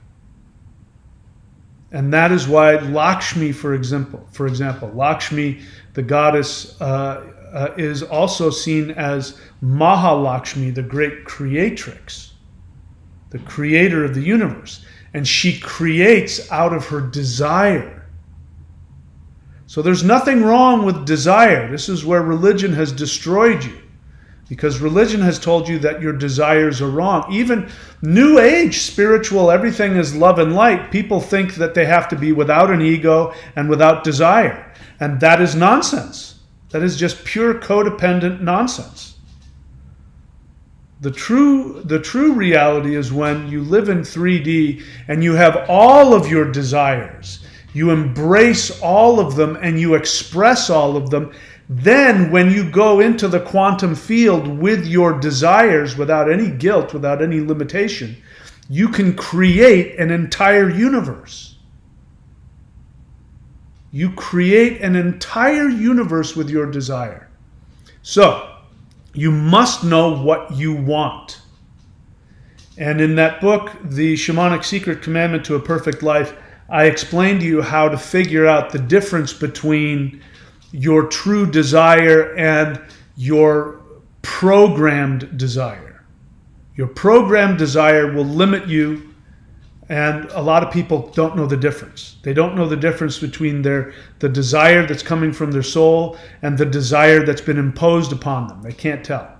And that is why Lakshmi, for example, Lakshmi, the goddess, is also seen as Mahalakshmi, the great creatrix, the creator of the universe. And she creates out of her desire. So there's nothing wrong with desire. This is where religion has destroyed you. Because religion has told you that your desires are wrong. Even New Age, spiritual, everything is love and light. People think that they have to be without an ego and without desire. And that is nonsense. That is just pure codependent nonsense. The true reality is when you live in 3D and you have all of your desires. You embrace all of them and you express all of them. Then when you go into the quantum field with your desires, without any guilt, without any limitation, you can create an entire universe. You create an entire universe with your desire. So, you must know what you want. And in that book, The Shamanic Secret Commandment to a Perfect Life, I explained to you how to figure out the difference between your true desire and your programmed desire. Your programmed desire will limit you, and a lot of people don't know the difference. They don't know the difference between the desire that's coming from their soul and the desire that's been imposed upon them. They can't tell.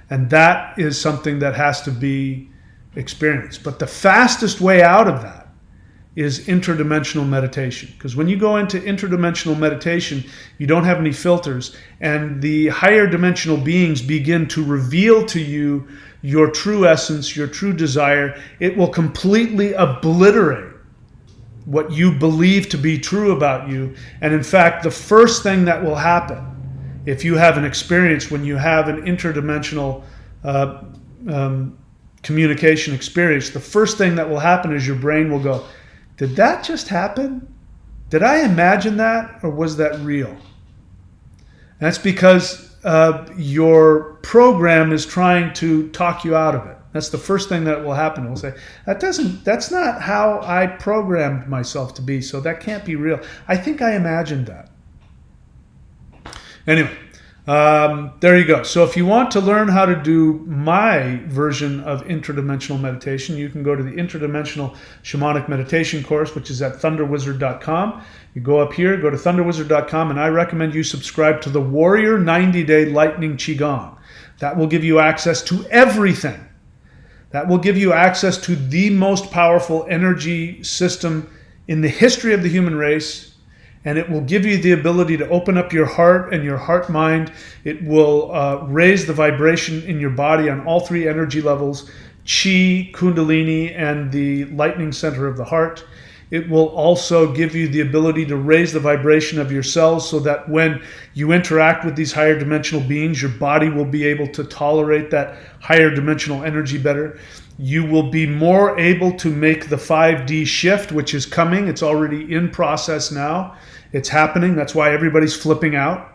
And that is something that has to be experienced. But the fastest way out of that is interdimensional meditation. Because when you go into interdimensional meditation, you don't have any filters, and the higher dimensional beings begin to reveal to you your true essence, your true desire. It will completely obliterate what you believe to be true about you. And in fact, the first thing that will happen, if you have an experience when you have an interdimensional communication experience, the first thing that will happen is your brain will go, did that just happen? Did I imagine that, or was that real? And that's because your program is trying to talk you out of it. That's the first thing that will happen. It will say, that's not how I programmed myself to be, so that can't be real. I think I imagined that. Anyway, there you go. So if you want to learn how to do my version of interdimensional meditation, you can go to the Interdimensional Shamanic Meditation course, which is at thunderwizard.com. You go up here, go to thunderwizard.com, and I recommend you subscribe to the Warrior 90-Day Lightning Qigong. That will give you access to everything. That will give you access to the most powerful energy system in the history of the human race. And it will give you the ability to open up your heart and your heart mind. It will raise the vibration in your body on all three energy levels, Chi, Kundalini, and the lightning center of the heart. It will also give you the ability to raise the vibration of your cells so that when you interact with these higher dimensional beings, your body will be able to tolerate that higher dimensional energy better. You will be more able to make the 5D shift, which is coming. It's already in process now. It's happening. That's why everybody's flipping out.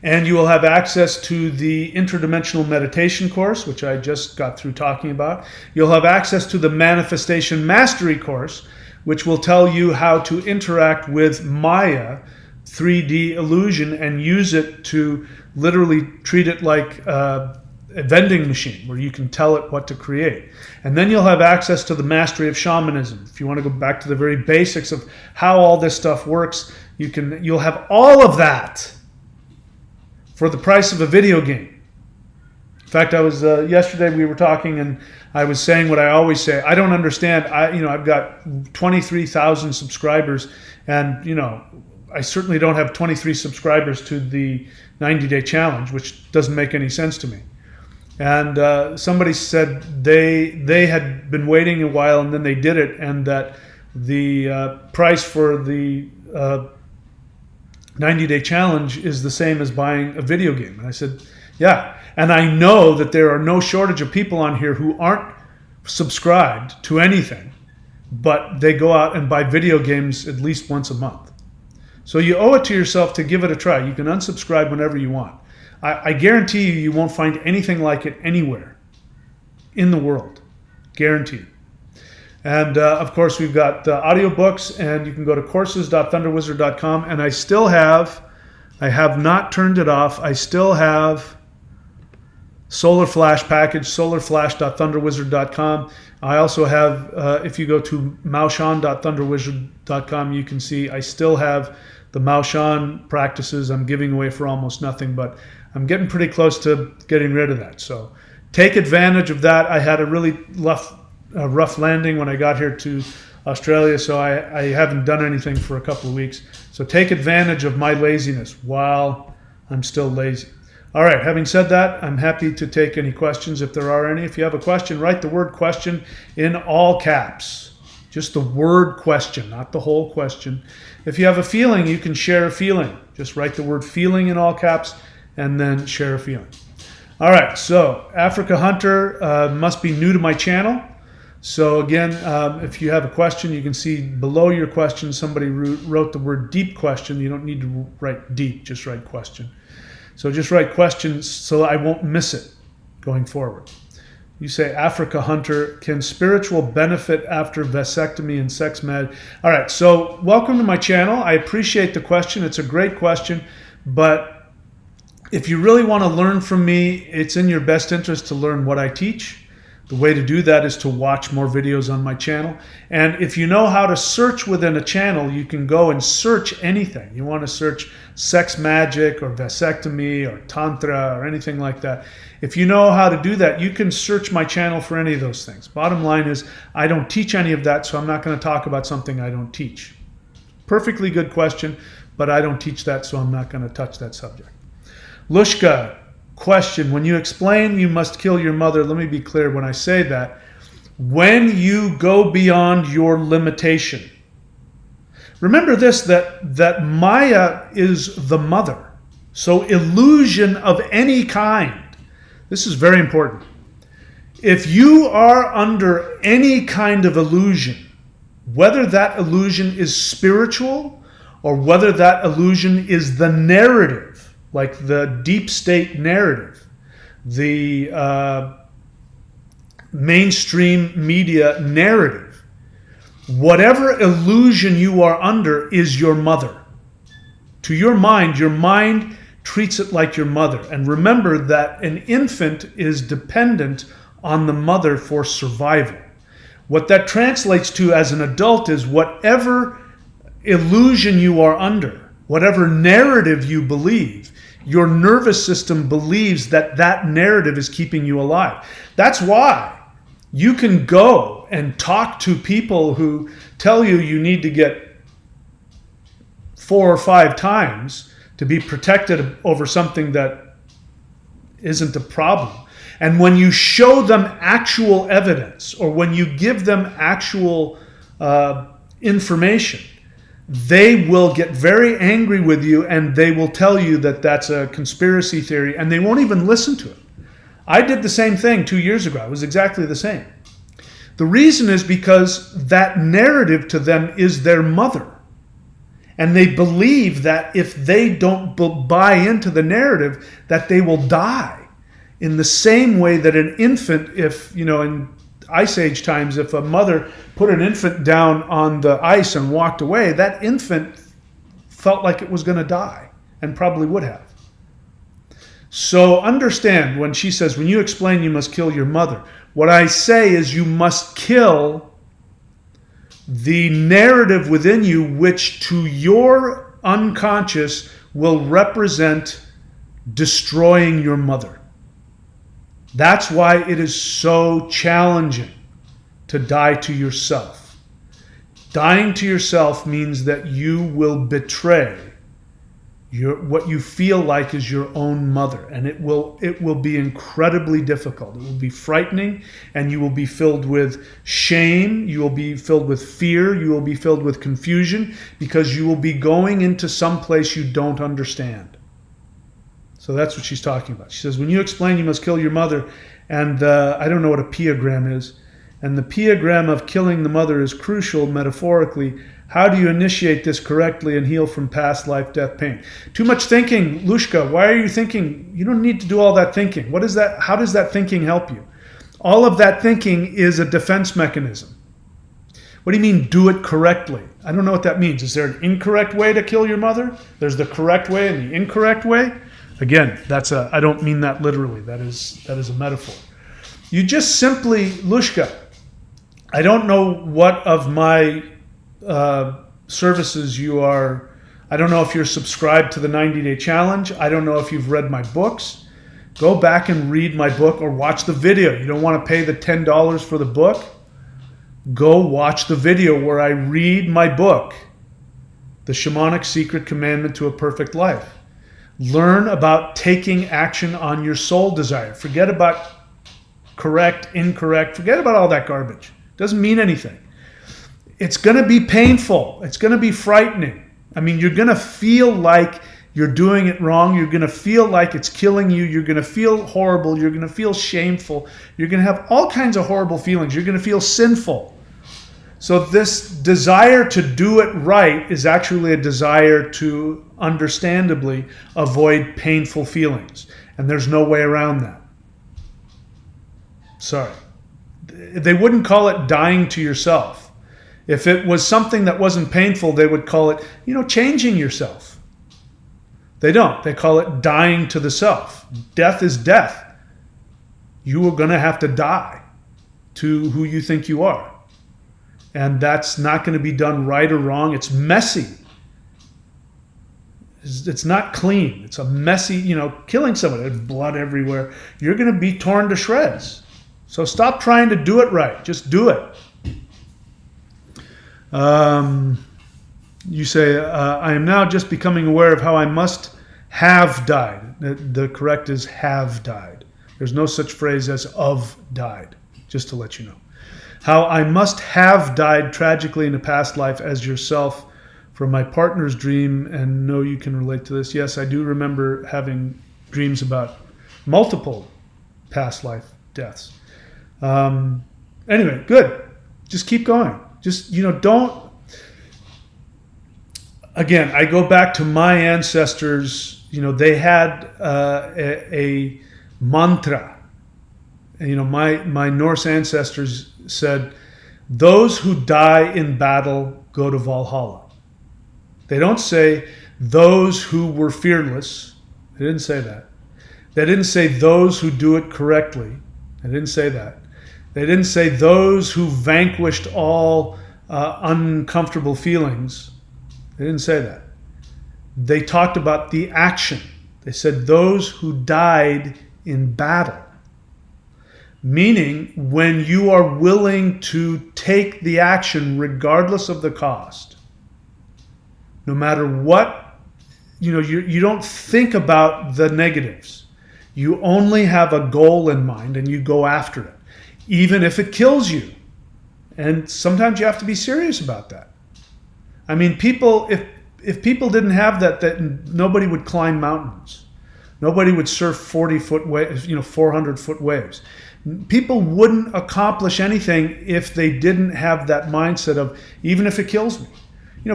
And you will have access to the Interdimensional Meditation course, which I just got through talking about. You'll have access to the Manifestation Mastery course, which will tell you how to interact with Maya 3D illusion and use it to literally treat it like a vending machine where you can tell it what to create. And then you'll have access to the mastery of shamanism. If you want to go back to the very basics of how all this stuff works, you'll have all of that for the price of a video game. In fact, I was yesterday we were talking and I was saying what I always say. I don't understand. I've got 23,000 subscribers, and I certainly don't have 23 subscribers to the 90-day challenge, which doesn't make any sense to me. And somebody said they had been waiting a while and then they did it, and that the price for the 90-day challenge is the same as buying a video game. And I said, yeah. And I know that there are no shortage of people on here who aren't subscribed to anything, but they go out and buy video games at least once a month. So you owe it to yourself to give it a try. You can unsubscribe whenever you want. I guarantee you won't find anything like it anywhere in the world. Guaranteed. And of course, we've got audiobooks, and you can go to courses.thunderwizard.com. And I have not turned it off. I still have Solar Flash package, solarflash.thunderwizard.com. I also have, if you go to maushan.thunderwizard.com, you can see I still have the Maoshan practices I'm giving away for almost nothing, but I'm getting pretty close to getting rid of that. So take advantage of that. I had a really rough landing when I got here to Australia, so I haven't done anything for a couple of weeks. So take advantage of my laziness while I'm still lazy. All right, having said that, I'm happy to take any questions if there are any. If you have a question, write the word question in all caps. Just the word question, not the whole question. If you have a feeling, you can share a feeling. Just write the word feeling in all caps and then share a feeling. All right, so Africa Hunter must be new to my channel. So again, if you have a question, you can see below your question, somebody wrote the word deep question. You don't need to write deep, just write question. So just write questions so I won't miss it going forward. You say, Africa Hunter, can spiritual benefit after vasectomy and sex mad? All right, so welcome to my channel. I appreciate the question. It's a great question, but if you really want to learn from me, it's in your best interest to learn what I teach. The way to do that is to watch more videos on my channel. And if you know how to search within a channel, you can go and search anything. You want to search sex magic or vasectomy or tantra or anything like that. If you know how to do that, you can search my channel for any of those things. Bottom line is, I don't teach any of that, so I'm not going to talk about something I don't teach. Perfectly good question, but I don't teach that, so I'm not going to touch that subject. Lushka, question, when you explain you must kill your mother, let me be clear when I say that. When you go beyond your limitation, remember this, that Maya is the mother. So illusion of any kind, this is very important. If you are under any kind of illusion, whether that illusion is spiritual or whether that illusion is the narrative, like the deep state narrative, the mainstream media narrative, whatever illusion you are under is your mother. To your mind treats it like your mother. And remember that an infant is dependent on the mother for survival. What that translates to as an adult is whatever illusion you are under, whatever narrative you believe, your nervous system believes that that narrative is keeping you alive. That's why you can go and talk to people who tell you you need to get 4 or 5 times to be protected over something that isn't a problem. And when you show them actual evidence or when you give them actual information, they will get very angry with you and they will tell you that that's a conspiracy theory and they won't even listen to it. I did the same thing 2 years ago. It was exactly the same. The reason is because that narrative to them is their mother. And they believe that if they don't buy into the narrative, that they will die. In the same way that an infant, if, in Ice Age times, if a mother put an infant down on the ice and walked away, that infant felt like it was going to die and probably would have. So understand when she says, when you explain you must kill your mother, what I say is you must kill the narrative within you, which to your unconscious will represent destroying your mother. That's why it is so challenging to die to yourself. Dying to yourself means that you will betray what you feel like is your own mother, and it will be incredibly difficult. It will be frightening, and you will be filled with shame, you will be filled with fear, you will be filled with confusion, because you will be going into some place you don't understand. So that's what she's talking about. She says, when you explain you must kill your mother, and I don't know what a piogram is, and the piogram of killing the mother is crucial metaphorically. How do you initiate this correctly and heal from past life, death, pain? Too much thinking, Lushka. Why are you thinking? You don't need to do all that thinking. What is that? How does that thinking help you? All of that thinking is a defense mechanism. What do you mean, do it correctly? I don't know what that means. Is there an incorrect way to kill your mother? There's the correct way and the incorrect way. Again, I don't mean that literally. That is a metaphor. You just simply, Lushka, I don't know what of my services you are. I don't know if you're subscribed to the 90-day challenge. I don't know if you've read my books. Go back and read my book or watch the video. You don't want to pay the $10 for the book? Go watch the video where I read my book, The Shamanic Secret Commandment to a Perfect Life. Learn about taking action on your soul desire. Forget about correct, incorrect. Forget about all that garbage. It doesn't mean anything. It's going to be painful. It's going to be frightening. I mean, you're going to feel like you're doing it wrong. You're going to feel like it's killing you. You're going to feel horrible. You're going to feel shameful. You're going to have all kinds of horrible feelings. You're going to feel sinful. So this desire to do it right is actually a desire to, understandably, avoid painful feelings. And there's no way around that. Sorry. They wouldn't call it dying to yourself. If it was something that wasn't painful, they would call it, changing yourself. They don't. They call it dying to the self. Death is death. You are going to have to die to who you think you are. And that's not going to be done right or wrong. It's messy. It's not clean. It's a messy, killing somebody. There's blood everywhere. You're going to be torn to shreds. So stop trying to do it right. Just do it. You say, I am now just becoming aware of how I must have died. The correct is have died. There's no such phrase as of died, just to let you know. How I must have died tragically in a past life as yourself from my partner's dream, and know you can relate to this. Yes, I do remember having dreams about multiple past life deaths. Anyway, good. Just keep going. Just, don't. Again, I go back to my ancestors. They had a mantra. My Norse ancestors said, those who die in battle go to Valhalla. They don't say those who were fearless. They didn't say that. They didn't say those who do it correctly. They didn't say that. They didn't say those who vanquished all uncomfortable feelings. They didn't say that. They talked about the action. They said those who died in battle. Meaning, when you are willing to take the action regardless of the cost, no matter what, you don't think about the negatives. You only have a goal in mind and you go after it, even if it kills you. And sometimes you have to be serious about that. I mean, if people didn't have that nobody would climb mountains. Nobody would surf 40-foot waves, 400-foot waves. People wouldn't accomplish anything if they didn't have that mindset of, even if it kills me.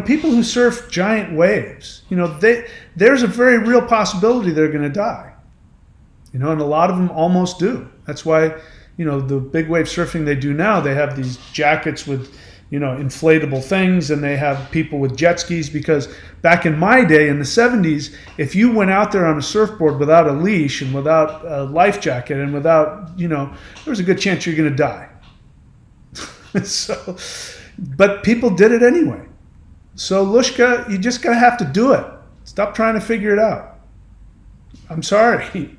People who surf giant waves, there's a very real possibility they're going to die. And a lot of them almost do. That's why, the big wave surfing they do now, they have these jackets with, inflatable things, and they have people with jet skis, because back in my day in the 70s, if you went out there on a surfboard without a leash and without a life jacket and without, there was a good chance you're going to die. But people did it anyway. So Lushka, you just gotta have to do it. Stop trying to figure it out. I'm sorry.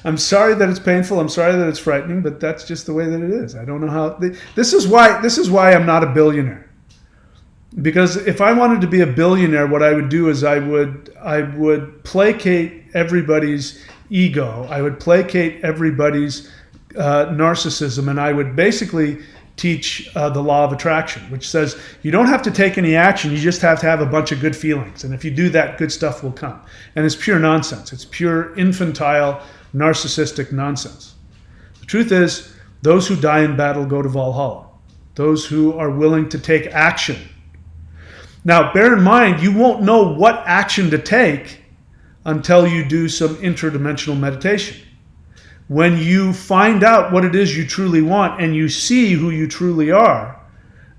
I'm sorry that it's painful. I'm sorry that it's frightening, but that's just the way that it is. I don't know how. This is why I'm not a billionaire. Because if I wanted to be a billionaire, what I would do is I would placate everybody's ego. I would placate everybody's narcissism, and I would basically teach the law of attraction, which says you don't have to take any action, you just have to have a bunch of good feelings. And if you do that, good stuff will come. And it's pure nonsense. It's pure infantile, narcissistic nonsense. The truth is, those who die in battle go to Valhalla. Those who are willing to take action. Now, bear in mind, you won't know what action to take until you do some interdimensional meditation. When you find out what it is you truly want and you see who you truly are,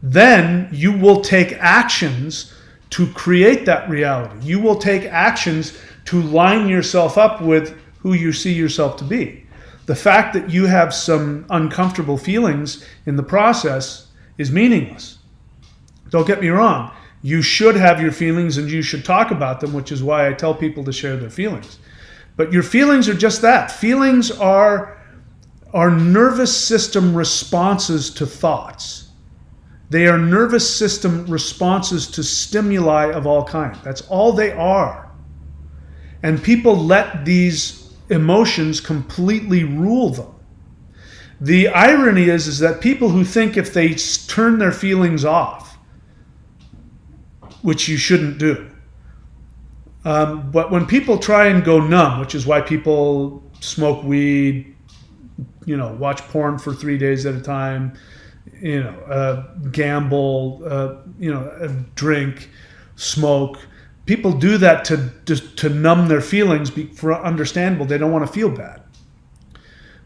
then you will take actions to create that reality. You will take actions to line yourself up with who you see yourself to be. The fact that you have some uncomfortable feelings in the process is meaningless. Don't get me wrong. You should have your feelings and you should talk about them, which is why I tell people to share their feelings. But your feelings are just that. Feelings are nervous system responses to thoughts. They are nervous system responses to stimuli of all kinds. That's all they are. And people let these emotions completely rule them. The irony is that people who think if they turn their feelings off, which you shouldn't do. But when people try and go numb, which is why people smoke weed, watch porn for 3 days at a time, gamble, drink, smoke. People do that to numb their feelings for understandable. They don't want to feel bad.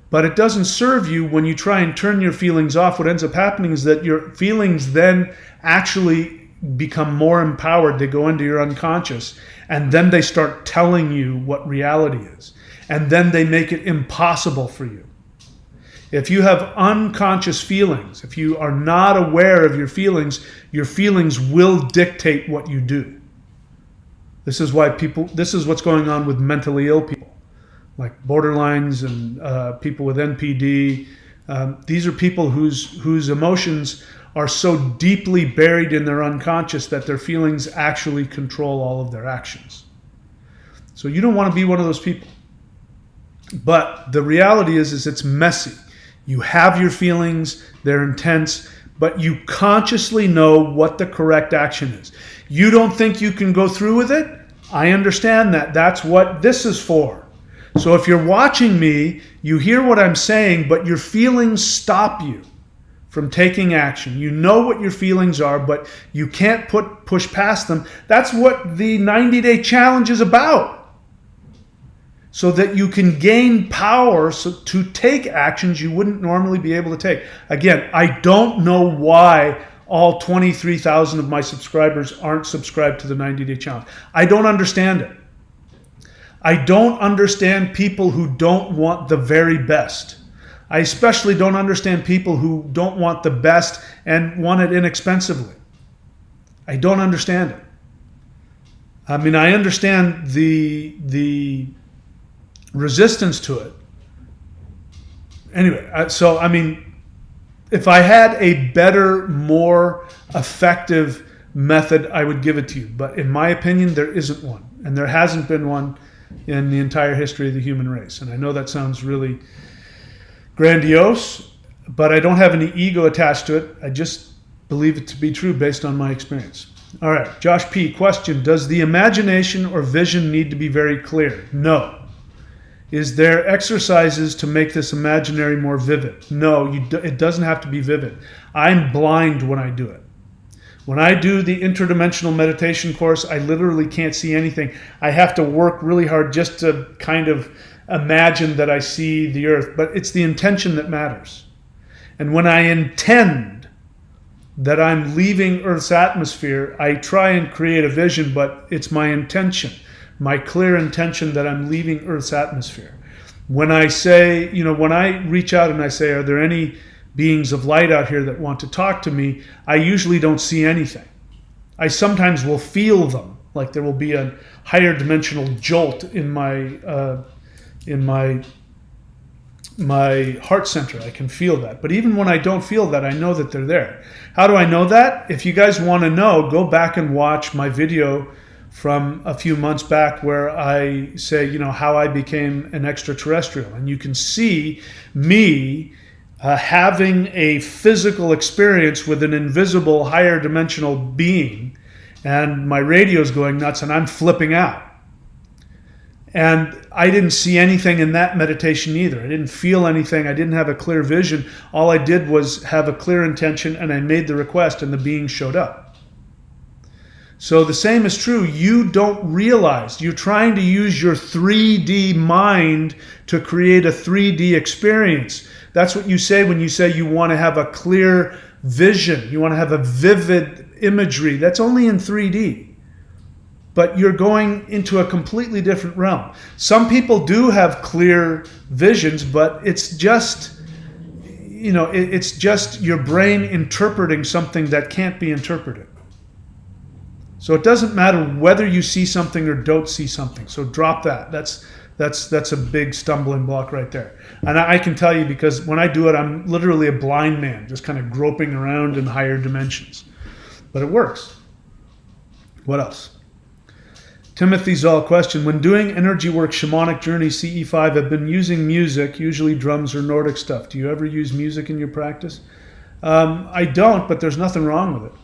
But it doesn't serve you when you try and turn your feelings off. What ends up happening is that your feelings then actually become more empowered. They go into your unconscious, and then they start telling you what reality is. And then they make it impossible for you. If you have unconscious feelings, if you are not aware of your feelings will dictate what you do. This is what's going on with mentally ill people, like borderlines and people with NPD. These are people whose emotions are so deeply buried in their unconscious that their feelings actually control all of their actions. So you don't want to be one of those people. But the reality is it's messy. You have your feelings, they're intense, but you consciously know what the correct action is. You don't think you can go through with it? I understand that. That's what this is for. So if you're watching me, you hear what I'm saying, but your feelings stop you from taking action. You know what your feelings are, but you can't push past them. That's what the 90-day challenge is about. So that you can gain power to take actions you wouldn't normally be able to take. Again, I don't know why all 23,000 of my subscribers aren't subscribed to the 90-day challenge. I don't understand it. I don't understand people who don't want the very best. I especially don't understand people who don't want the best and want it inexpensively. I don't understand it. I mean, I understand the resistance to it. Anyway, if I had a better, more effective method, I would give it to you. But in my opinion, there isn't one. And there hasn't been one in the entire history of the human race. And I know that sounds really grandiose, but I don't have any ego attached to it. I just believe it to be true based on my experience. All right, Josh P. Question, does the imagination or vision need to be very clear? No. Is there exercises to make this imaginary more vivid? No, it doesn't have to be vivid. I'm blind when I do it. When I do the interdimensional meditation course, I literally can't see anything. I have to work really hard just to kind of imagine that I see the earth, but it's the intention that matters. And when I intend that I'm leaving Earth's atmosphere, I try and create a vision, but it's my intention, my clear intention that I'm leaving Earth's atmosphere. When I say, when I reach out and I say, are there any beings of light out here that want to talk to me, I usually don't see anything. I sometimes will feel them, like there will be a higher dimensional jolt in my heart center. I can feel that. But even when I don't feel that, I know that they're there. How do I know that? If you guys want to know, go back and watch my video from a few months back where I say, how I became an extraterrestrial. And you can see me having a physical experience with an invisible higher dimensional being, and my radio's going nuts and I'm flipping out. And I didn't see anything in that meditation either. I didn't feel anything. I didn't have a clear vision. All I did was have a clear intention, and I made the request, and the being showed up. So the same is true. You don't realize. You're trying to use your 3D mind to create a 3D experience. That's what you say when you say you want to have a clear vision. You want to have a vivid imagery. That's only in 3D. But you're going into a completely different realm. Some people do have clear visions, but it's just, it's just your brain interpreting something that can't be interpreted. So it doesn't matter whether you see something or don't see something. So drop that. That's a big stumbling block right there. And I can tell you, because when I do it, I'm literally a blind man, just kind of groping around in higher dimensions. But it works. What else? Timothy Zoll question. When doing energy work, shamanic journey, CE5, I've been using music, usually drums or Nordic stuff. Do you ever use music in your practice? I don't, but there's nothing wrong with it.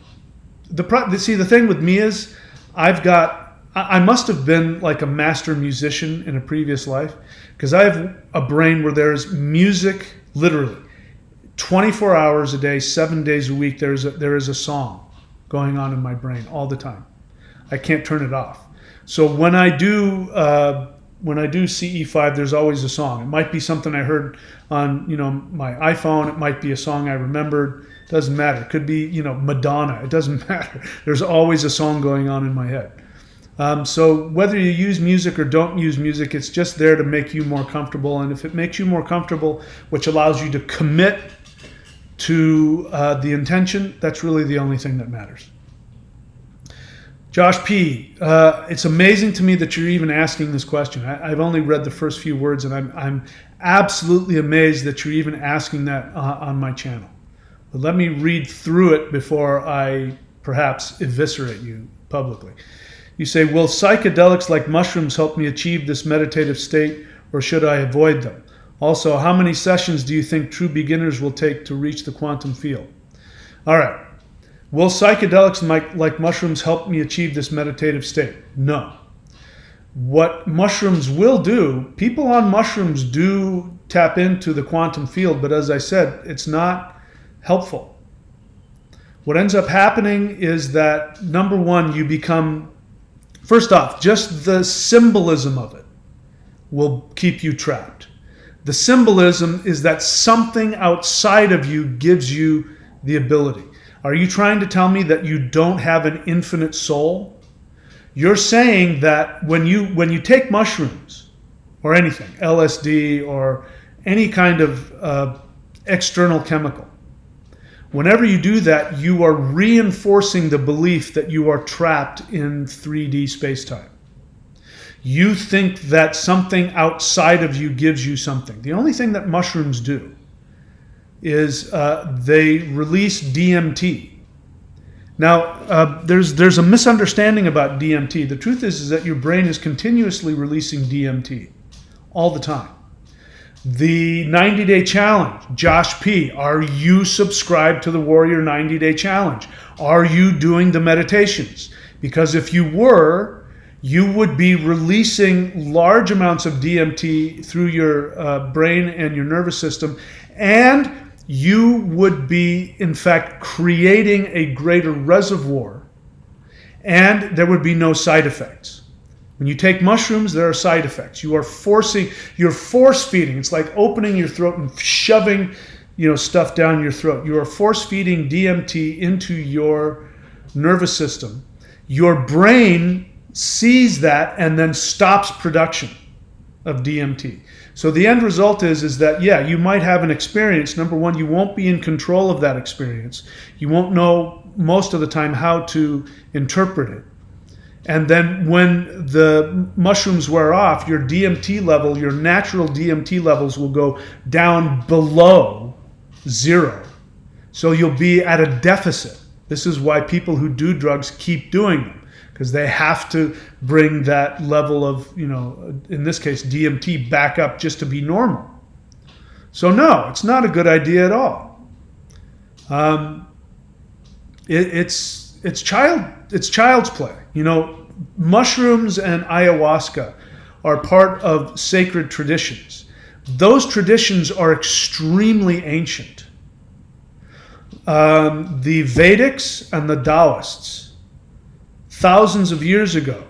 See, the thing with me is I must have been like a master musician in a previous life, because I have a brain where there's music, literally 24 hours a day, 7 days a week. There is a song going on in my brain all the time. I can't turn it off. So when I do CE5, there's always a song. It might be something I heard on my iPhone. It might be a song I remembered. It doesn't matter. It could be Madonna. It doesn't matter. There's always a song going on in my head. So whether you use music or don't use music, it's just there to make you more comfortable. And if it makes you more comfortable, which allows you to commit to the intention, that's really the only thing that matters. Josh P., it's amazing to me that you're even asking this question. I've only read the first few words, and I'm absolutely amazed that you're even asking that on my channel. But let me read through it before I perhaps eviscerate you publicly. You say, will psychedelics like mushrooms help me achieve this meditative state, or should I avoid them? Also, how many sessions do you think true beginners will take to reach the quantum field? All right. Will psychedelics like mushrooms help me achieve this meditative state? No. What mushrooms will do, people on mushrooms do tap into the quantum field, but as I said, it's not helpful. What ends up happening is that, number one, you become, first off, just the symbolism of it will keep you trapped. The symbolism is that something outside of you gives you the ability. Are you trying to tell me that you don't have an infinite soul? You're saying that when you take mushrooms or anything, LSD or any kind of external chemical, whenever you do that, you are reinforcing the belief that you are trapped in 3D space-time. You think that something outside of you gives you something. The only thing that mushrooms do is they release DMT. Now, there's a misunderstanding about DMT. The truth is that your brain is continuously releasing DMT all the time. The 90-day challenge, Josh P., are you subscribed to the Warrior 90-day challenge? Are you doing the meditations? Because if you were, you would be releasing large amounts of DMT through your brain and your nervous system, and you would be, in fact, creating a greater reservoir, and there would be no side effects. When you take mushrooms, there are side effects. You're force feeding. It's like opening your throat and shoving, stuff down your throat. You are force feeding DMT into your nervous system. Your brain sees that and then stops production of DMT. So the end result is that, yeah, you might have an experience. Number one, you won't be in control of that experience. You won't know most of the time how to interpret it. And then when the mushrooms wear off, your DMT level, your natural DMT levels will go down below zero. So you'll be at a deficit. This is why people who do drugs keep doing them, because they have to bring that level of, in this case, DMT back up just to be normal. So no, it's not a good idea at all. It's child's play. Mushrooms and ayahuasca are part of sacred traditions. Those traditions are extremely ancient. The Vedics and the Taoists, thousands of years ago,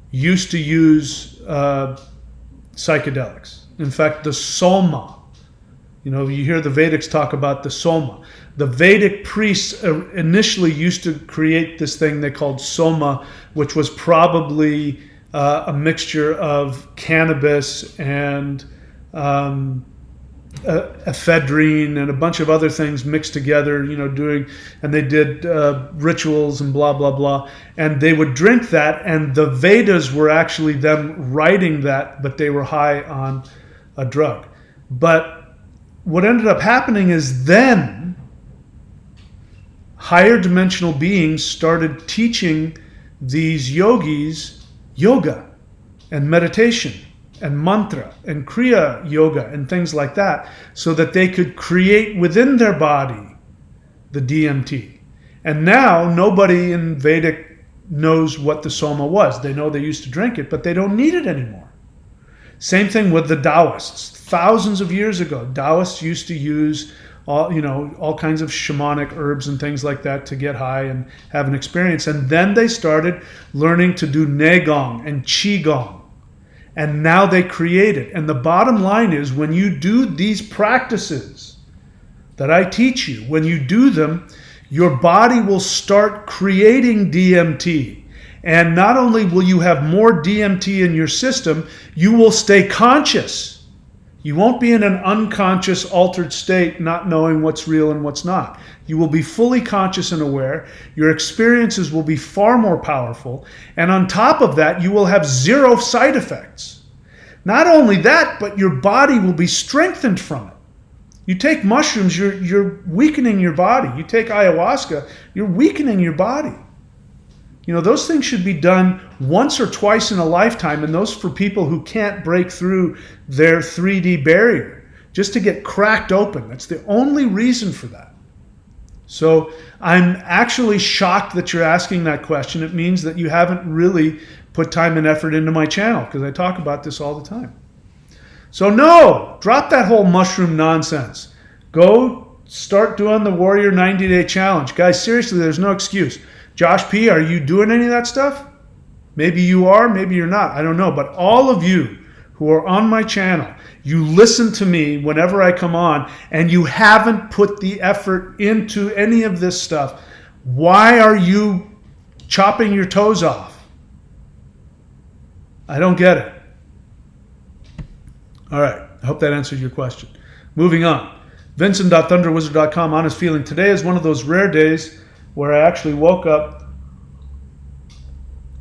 used to use psychedelics. In fact, the Soma, you hear the Vedics talk about the Soma. The Vedic priests initially used to create this thing they called Soma, which was probably a mixture of cannabis and ephedrine and a bunch of other things mixed together, and they did rituals and blah, blah, blah. And they would drink that, and the Vedas were actually them writing that, but they were high on a drug. But what ended up happening is then higher dimensional beings started teaching these yogis yoga and meditation and mantra and kriya yoga and things like that, so that they could create within their body the DMT. And now nobody in Vedic knows what the soma was. They know they used to drink it, but they don't need it anymore. Same thing with the Taoists. Thousands of years ago, Taoists used to use all kinds of shamanic herbs and things like that to get high and have an experience. And then they started learning to do Neigong and Qigong. And now they create it. And the bottom line is, when you do these practices that I teach you, when you do them, your body will start creating DMT. And not only will you have more DMT in your system, you will stay conscious. You won't be in an unconscious, altered state, not knowing what's real and what's not. You will be fully conscious and aware. Your experiences will be far more powerful. And on top of that, you will have zero side effects. Not only that, but your body will be strengthened from it. You take mushrooms, you're weakening your body. You take ayahuasca, you're weakening your body. Those things should be done once or twice in a lifetime, and those for people who can't break through their 3D barrier, just to get cracked open. That's the only reason for that. So I'm actually shocked that you're asking that question. It means that you haven't really put time and effort into my channel, because I talk about this all the time. So no, drop that whole mushroom nonsense. Go start doing the Warrior 90-Day Challenge. Guys, seriously, there's no excuse. Josh P., are you doing any of that stuff? Maybe you are, maybe you're not. I don't know. But all of you who are on my channel, you listen to me whenever I come on, and you haven't put the effort into any of this stuff. Why are you chopping your toes off? I don't get it. All right. I hope that answered your question. Moving on. Vincent.thunderwizard.com, honest feeling. Today is one of those rare days where I actually woke up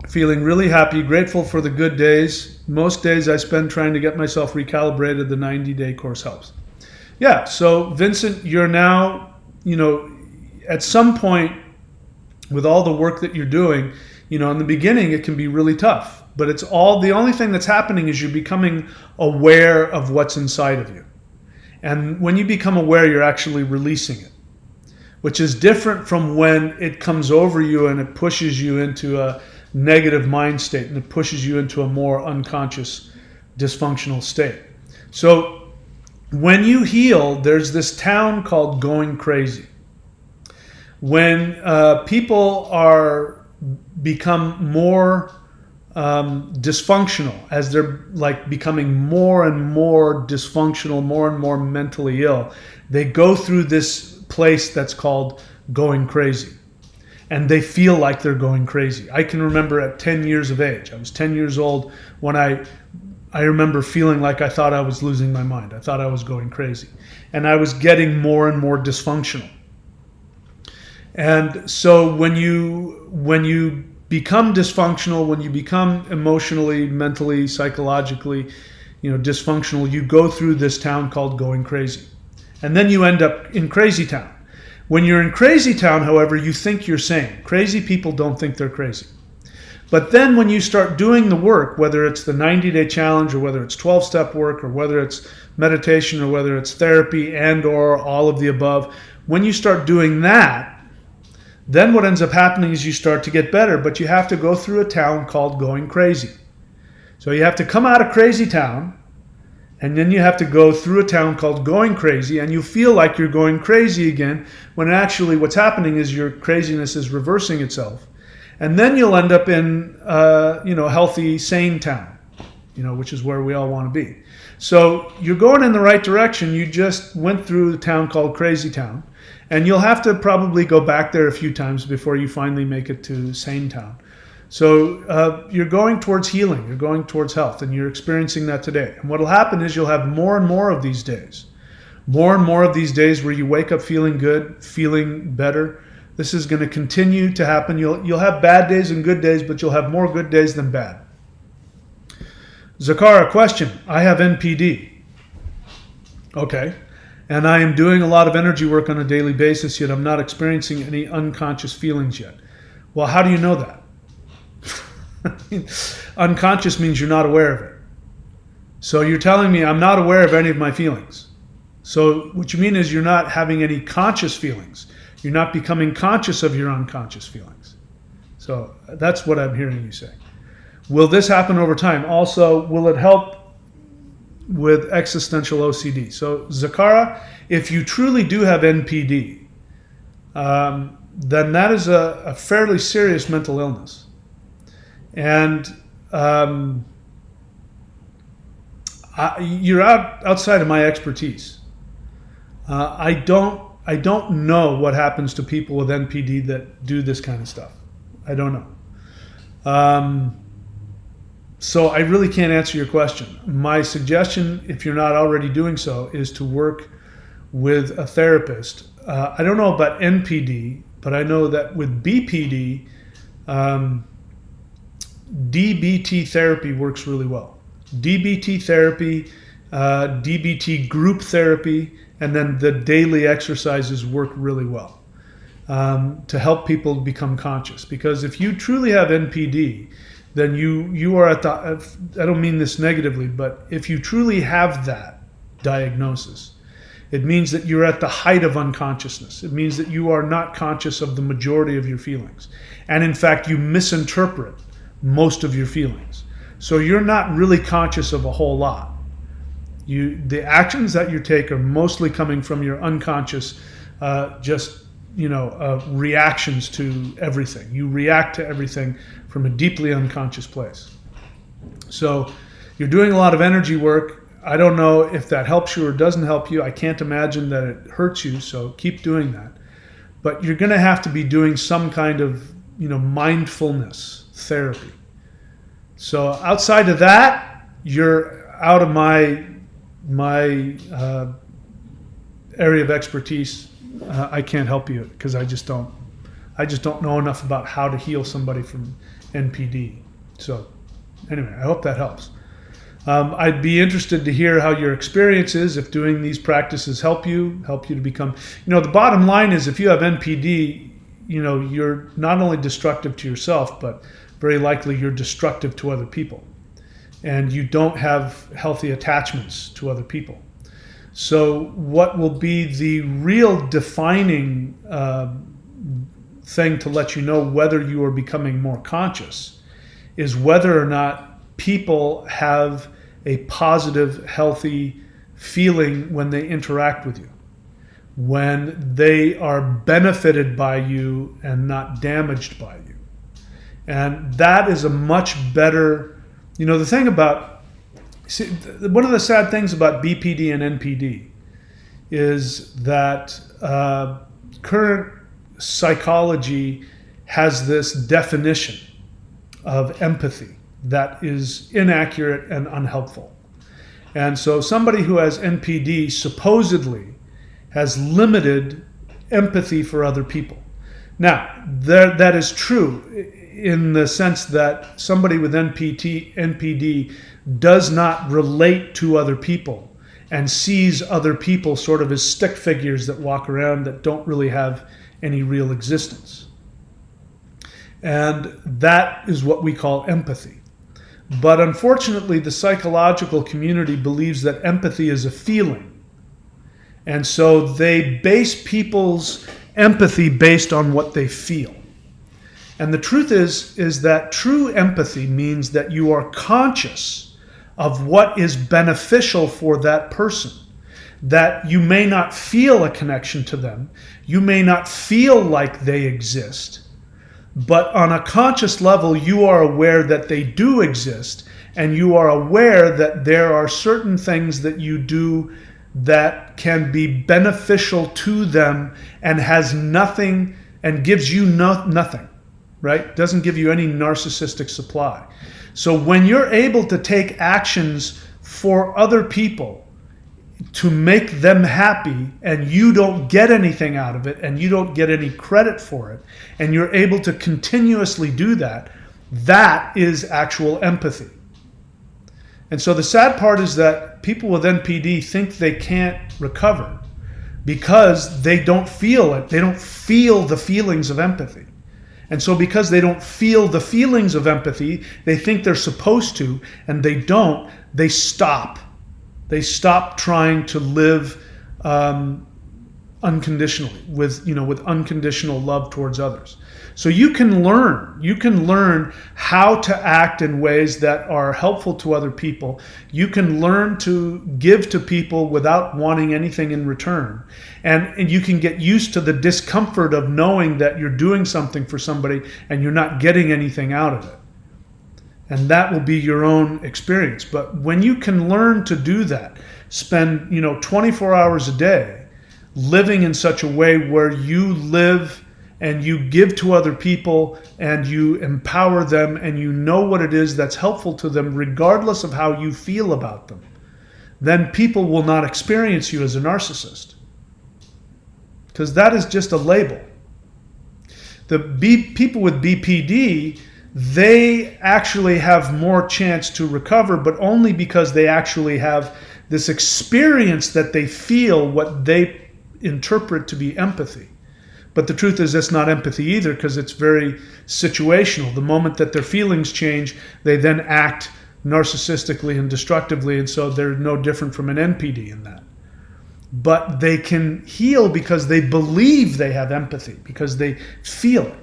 feeling really happy, grateful for the good days. Most days I spend trying to get myself recalibrated. The 90-day course helps. Yeah, so Vincent, you're now, at some point with all the work that you're doing, in the beginning it can be really tough. But the only thing that's happening is you're becoming aware of what's inside of you. And when you become aware, you're actually releasing it, which is different from when it comes over you and it pushes you into a negative mind state, and it pushes you into a more unconscious, dysfunctional state. So when you heal, there's this town called going crazy. When people become more dysfunctional, as they're becoming more and more dysfunctional, more and more mentally ill, they go through this place that's called going crazy. And they feel like they're going crazy. I can remember at 10 years of age, I was 10 years old when I remember feeling like I thought I was losing my mind. I thought I was going crazy. And I was getting more and more dysfunctional. And so when you become dysfunctional, when you become emotionally, mentally, psychologically, dysfunctional, you go through this town called going crazy. And then you end up in crazy town. When you're in crazy town, however, you think you're sane. Crazy people don't think they're crazy. But then when you start doing the work, whether it's the 90-day challenge, or whether it's 12-step work, or whether it's meditation, or whether it's therapy and or all of the above, when you start doing that, then what ends up happening is you start to get better, but you have to go through a town called going crazy. So you have to come out of crazy town, and then you have to go through a town called going crazy, and you feel like you're going crazy again, when actually what's happening is your craziness is reversing itself. And then you'll end up in a healthy, sane town, which is where we all want to be. So you're going in the right direction. You just went through the town called Crazy Town. And you'll have to probably go back there a few times before you finally make it to Sane Town. So you're going towards healing, you're going towards health, and you're experiencing that today. And what will happen is you'll have more and more of these days More and more of these days where you wake up feeling good, feeling better. This is going to continue to happen. You'll have bad days and good days, but you'll have more good days than bad. Zakara, question. I have NPD. Okay. And I am doing a lot of energy work on a daily basis, yet I'm not experiencing any unconscious feelings yet. Well, how do you know that? Unconscious means you're not aware of it. So you're telling me I'm not aware of any of my feelings. So what you mean is you're not having any conscious feelings. You're not becoming conscious of your unconscious feelings. So that's what I'm hearing you say. Will this happen over time? Also, will it help with existential OCD? So Zakara, if you truly do have NPD, then that is a fairly serious mental illness. And you're outside of my expertise. I don't know what happens to people with NPD that do this kind of stuff. I don't know. So I really can't answer your question. My suggestion, if you're not already doing so, is to work with a therapist. I don't know about NPD, but I know that with BPD, DBT therapy works really well. DBT therapy, DBT group therapy, and then the daily exercises work really well to help people become conscious. Because if you truly have NPD, then you are at the, I don't mean this negatively, but if you truly have that diagnosis, it means that you're at the height of unconsciousness. It means that you are not conscious of the majority of your feelings. And in fact, you misinterpret most of your feelings. So you're not really conscious of a whole lot. The actions that you take are mostly coming from your unconscious, reactions to everything. You react to everything from a deeply unconscious place. So you're doing a lot of energy work. I don't know if that helps you or doesn't help you. I can't imagine that it hurts you, so keep doing that. But you're going to have to be doing some kind of, mindfulness therapy. So outside of that, you're out of my area of expertise. I can't help you because I just don't know enough about how to heal somebody from NPD. So anyway, I hope that helps. I'd be interested to hear how your experience is, if doing these practices help you to become, the bottom line is if you have NPD, you're not only destructive to yourself, but very likely you're destructive to other people. And you don't have healthy attachments to other people. So what will be the real defining thing to let you know whether you are becoming more conscious is whether or not people have a positive, healthy feeling when they interact with you, when they are benefited by you and not damaged by you. And that is a much better, the thing about, one of the sad things about BPD and NPD is that current psychology has this definition of empathy that is inaccurate and unhelpful. And so somebody who has NPD supposedly has limited empathy for other people. Now, that is true in the sense that somebody with NPD does not relate to other people and sees other people sort of as stick figures that walk around that don't really have any real existence. And that is what we call empathy. But unfortunately, the psychological community believes that empathy is a feeling. And so they base people's empathy based on what they feel. And the truth is that true empathy means that you are conscious of what is beneficial for that person. That you may not feel a connection to them. You may not feel like they exist. But on a conscious level, you are aware that they do exist, and you are aware that there are certain things that you do that can be beneficial to them and has nothing and gives you nothing, right? Doesn't give you any narcissistic supply. So when you're able to take actions for other people to make them happy, and you don't get anything out of it, and you don't get any credit for it, and you're able to continuously do that, that is actual empathy. And so the sad part is that people with NPD think they can't recover because they don't feel it. They don't feel the feelings of empathy. And so because they don't feel the feelings of empathy, they think they're supposed to, and they don't. They stop. They stop trying to live unconditionally, with unconditional love towards others. So you can learn how to act in ways that are helpful to other people. You can learn to give to people without wanting anything in return. And you can get used to the discomfort of knowing that you're doing something for somebody and you're not getting anything out of it. And that will be your own experience. But when you can learn to do that, spend 24 hours a day living in such a way where you live and you give to other people and you empower them and you know what it is that's helpful to them regardless of how you feel about them, then people will not experience you as a narcissist. Because that is just a label. People with BPD, they actually have more chance to recover, but only because they actually have this experience that they feel what they interpret to be empathy. But the truth is that's not empathy either, because it's very situational. The moment that their feelings change, they then act narcissistically and destructively, and so they're no different from an NPD in that. But they can heal because they believe they have empathy, because they feel it.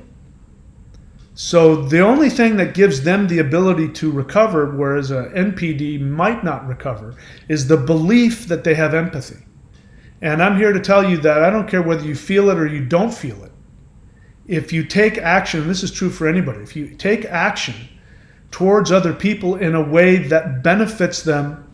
So the only thing that gives them the ability to recover, whereas an NPD might not recover, is the belief that they have empathy. And I'm here to tell you that I don't care whether you feel it or you don't feel it. If you take action, and this is true for anybody, if you take action towards other people in a way that benefits them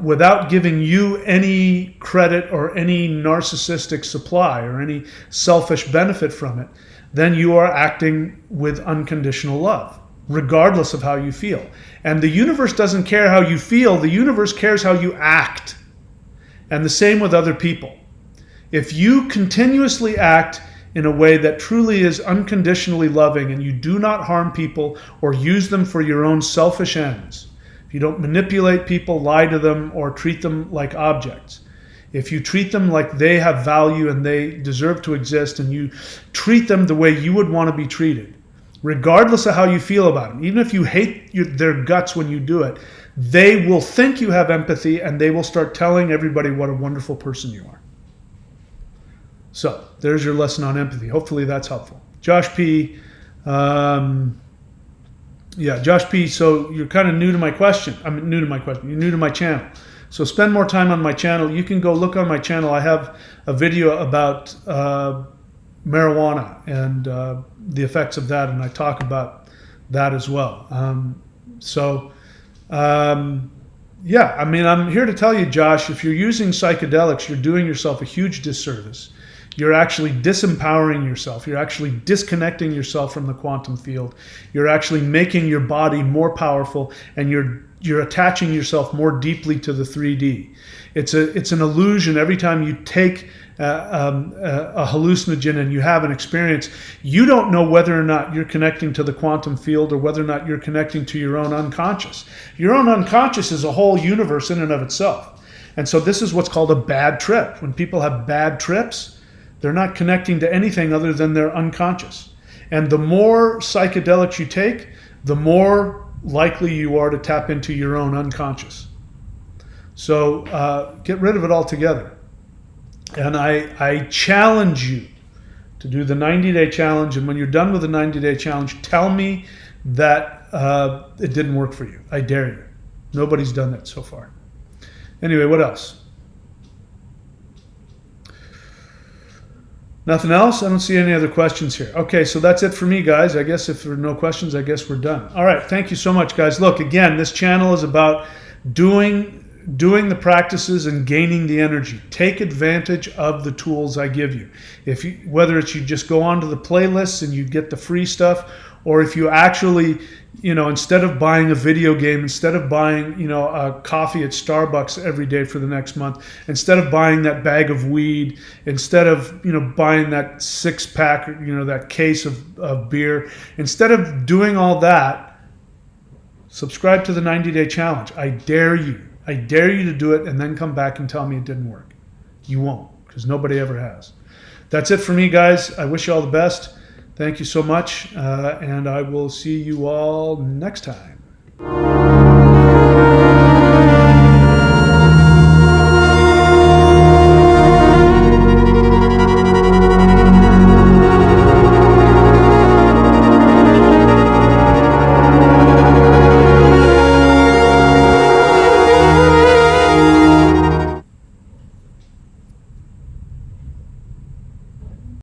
without giving you any credit or any narcissistic supply or any selfish benefit from it, then you are acting with unconditional love, regardless of how you feel. And the universe doesn't care how you feel, the universe cares how you act. And the same with other people. If you continuously act in a way that truly is unconditionally loving and you do not harm people or use them for your own selfish ends, if you don't manipulate people, lie to them, or treat them like objects, if you treat them like they have value and they deserve to exist, and you treat them the way you would want to be treated, regardless of how you feel about them, even if you hate their guts when you do it, they will think you have empathy and they will start telling everybody what a wonderful person you are. So there's your lesson on empathy. Hopefully that's helpful. Josh P. Josh P. So you're kind of new to my question. You're new to my channel. So spend more time on my channel. You can go look on my channel. I have a video about marijuana and the effects of that, and I talk about that as well. I'm here to tell you, Josh, if you're using psychedelics, you're doing yourself a huge disservice. You're actually disempowering yourself. You're actually disconnecting yourself from the quantum field. You're actually making your body more powerful, and you're attaching yourself more deeply to the 3D. It's an illusion. Every time you take a hallucinogen and you have an experience, you don't know whether or not you're connecting to the quantum field or whether or not you're connecting to your own unconscious. Your own unconscious is a whole universe in and of itself. And so this is what's called a bad trip. When people have bad trips, they're not connecting to anything other than their unconscious. And the more psychedelics you take, the more likely you are to tap into your own unconscious. So get rid of it altogether. And I challenge you to do the 90-day challenge. And when you're done with the 90-day challenge, tell me that it didn't work for you. I dare you. Nobody's done that so far. Anyway, what else? Nothing else? I don't see any other questions here. Okay, so that's it for me, guys. I guess if there are no questions, I guess we're done. All right, thank you so much, guys. Look, again, this channel is about doing the practices and gaining the energy. Take advantage of the tools I give you. Whether it's you just go onto the playlists and you get the free stuff, Or if you actually, instead of buying a video game, instead of buying, a coffee at Starbucks every day for the next month, instead of buying that bag of weed, instead of, buying that 6-pack, that case of beer, instead of doing all that, subscribe to the 90-day challenge. I dare you. I dare you to do it and then come back and tell me it didn't work. You won't, because nobody ever has. That's it for me, guys. I wish you all the best. Thank you so much, and I will see you all next time.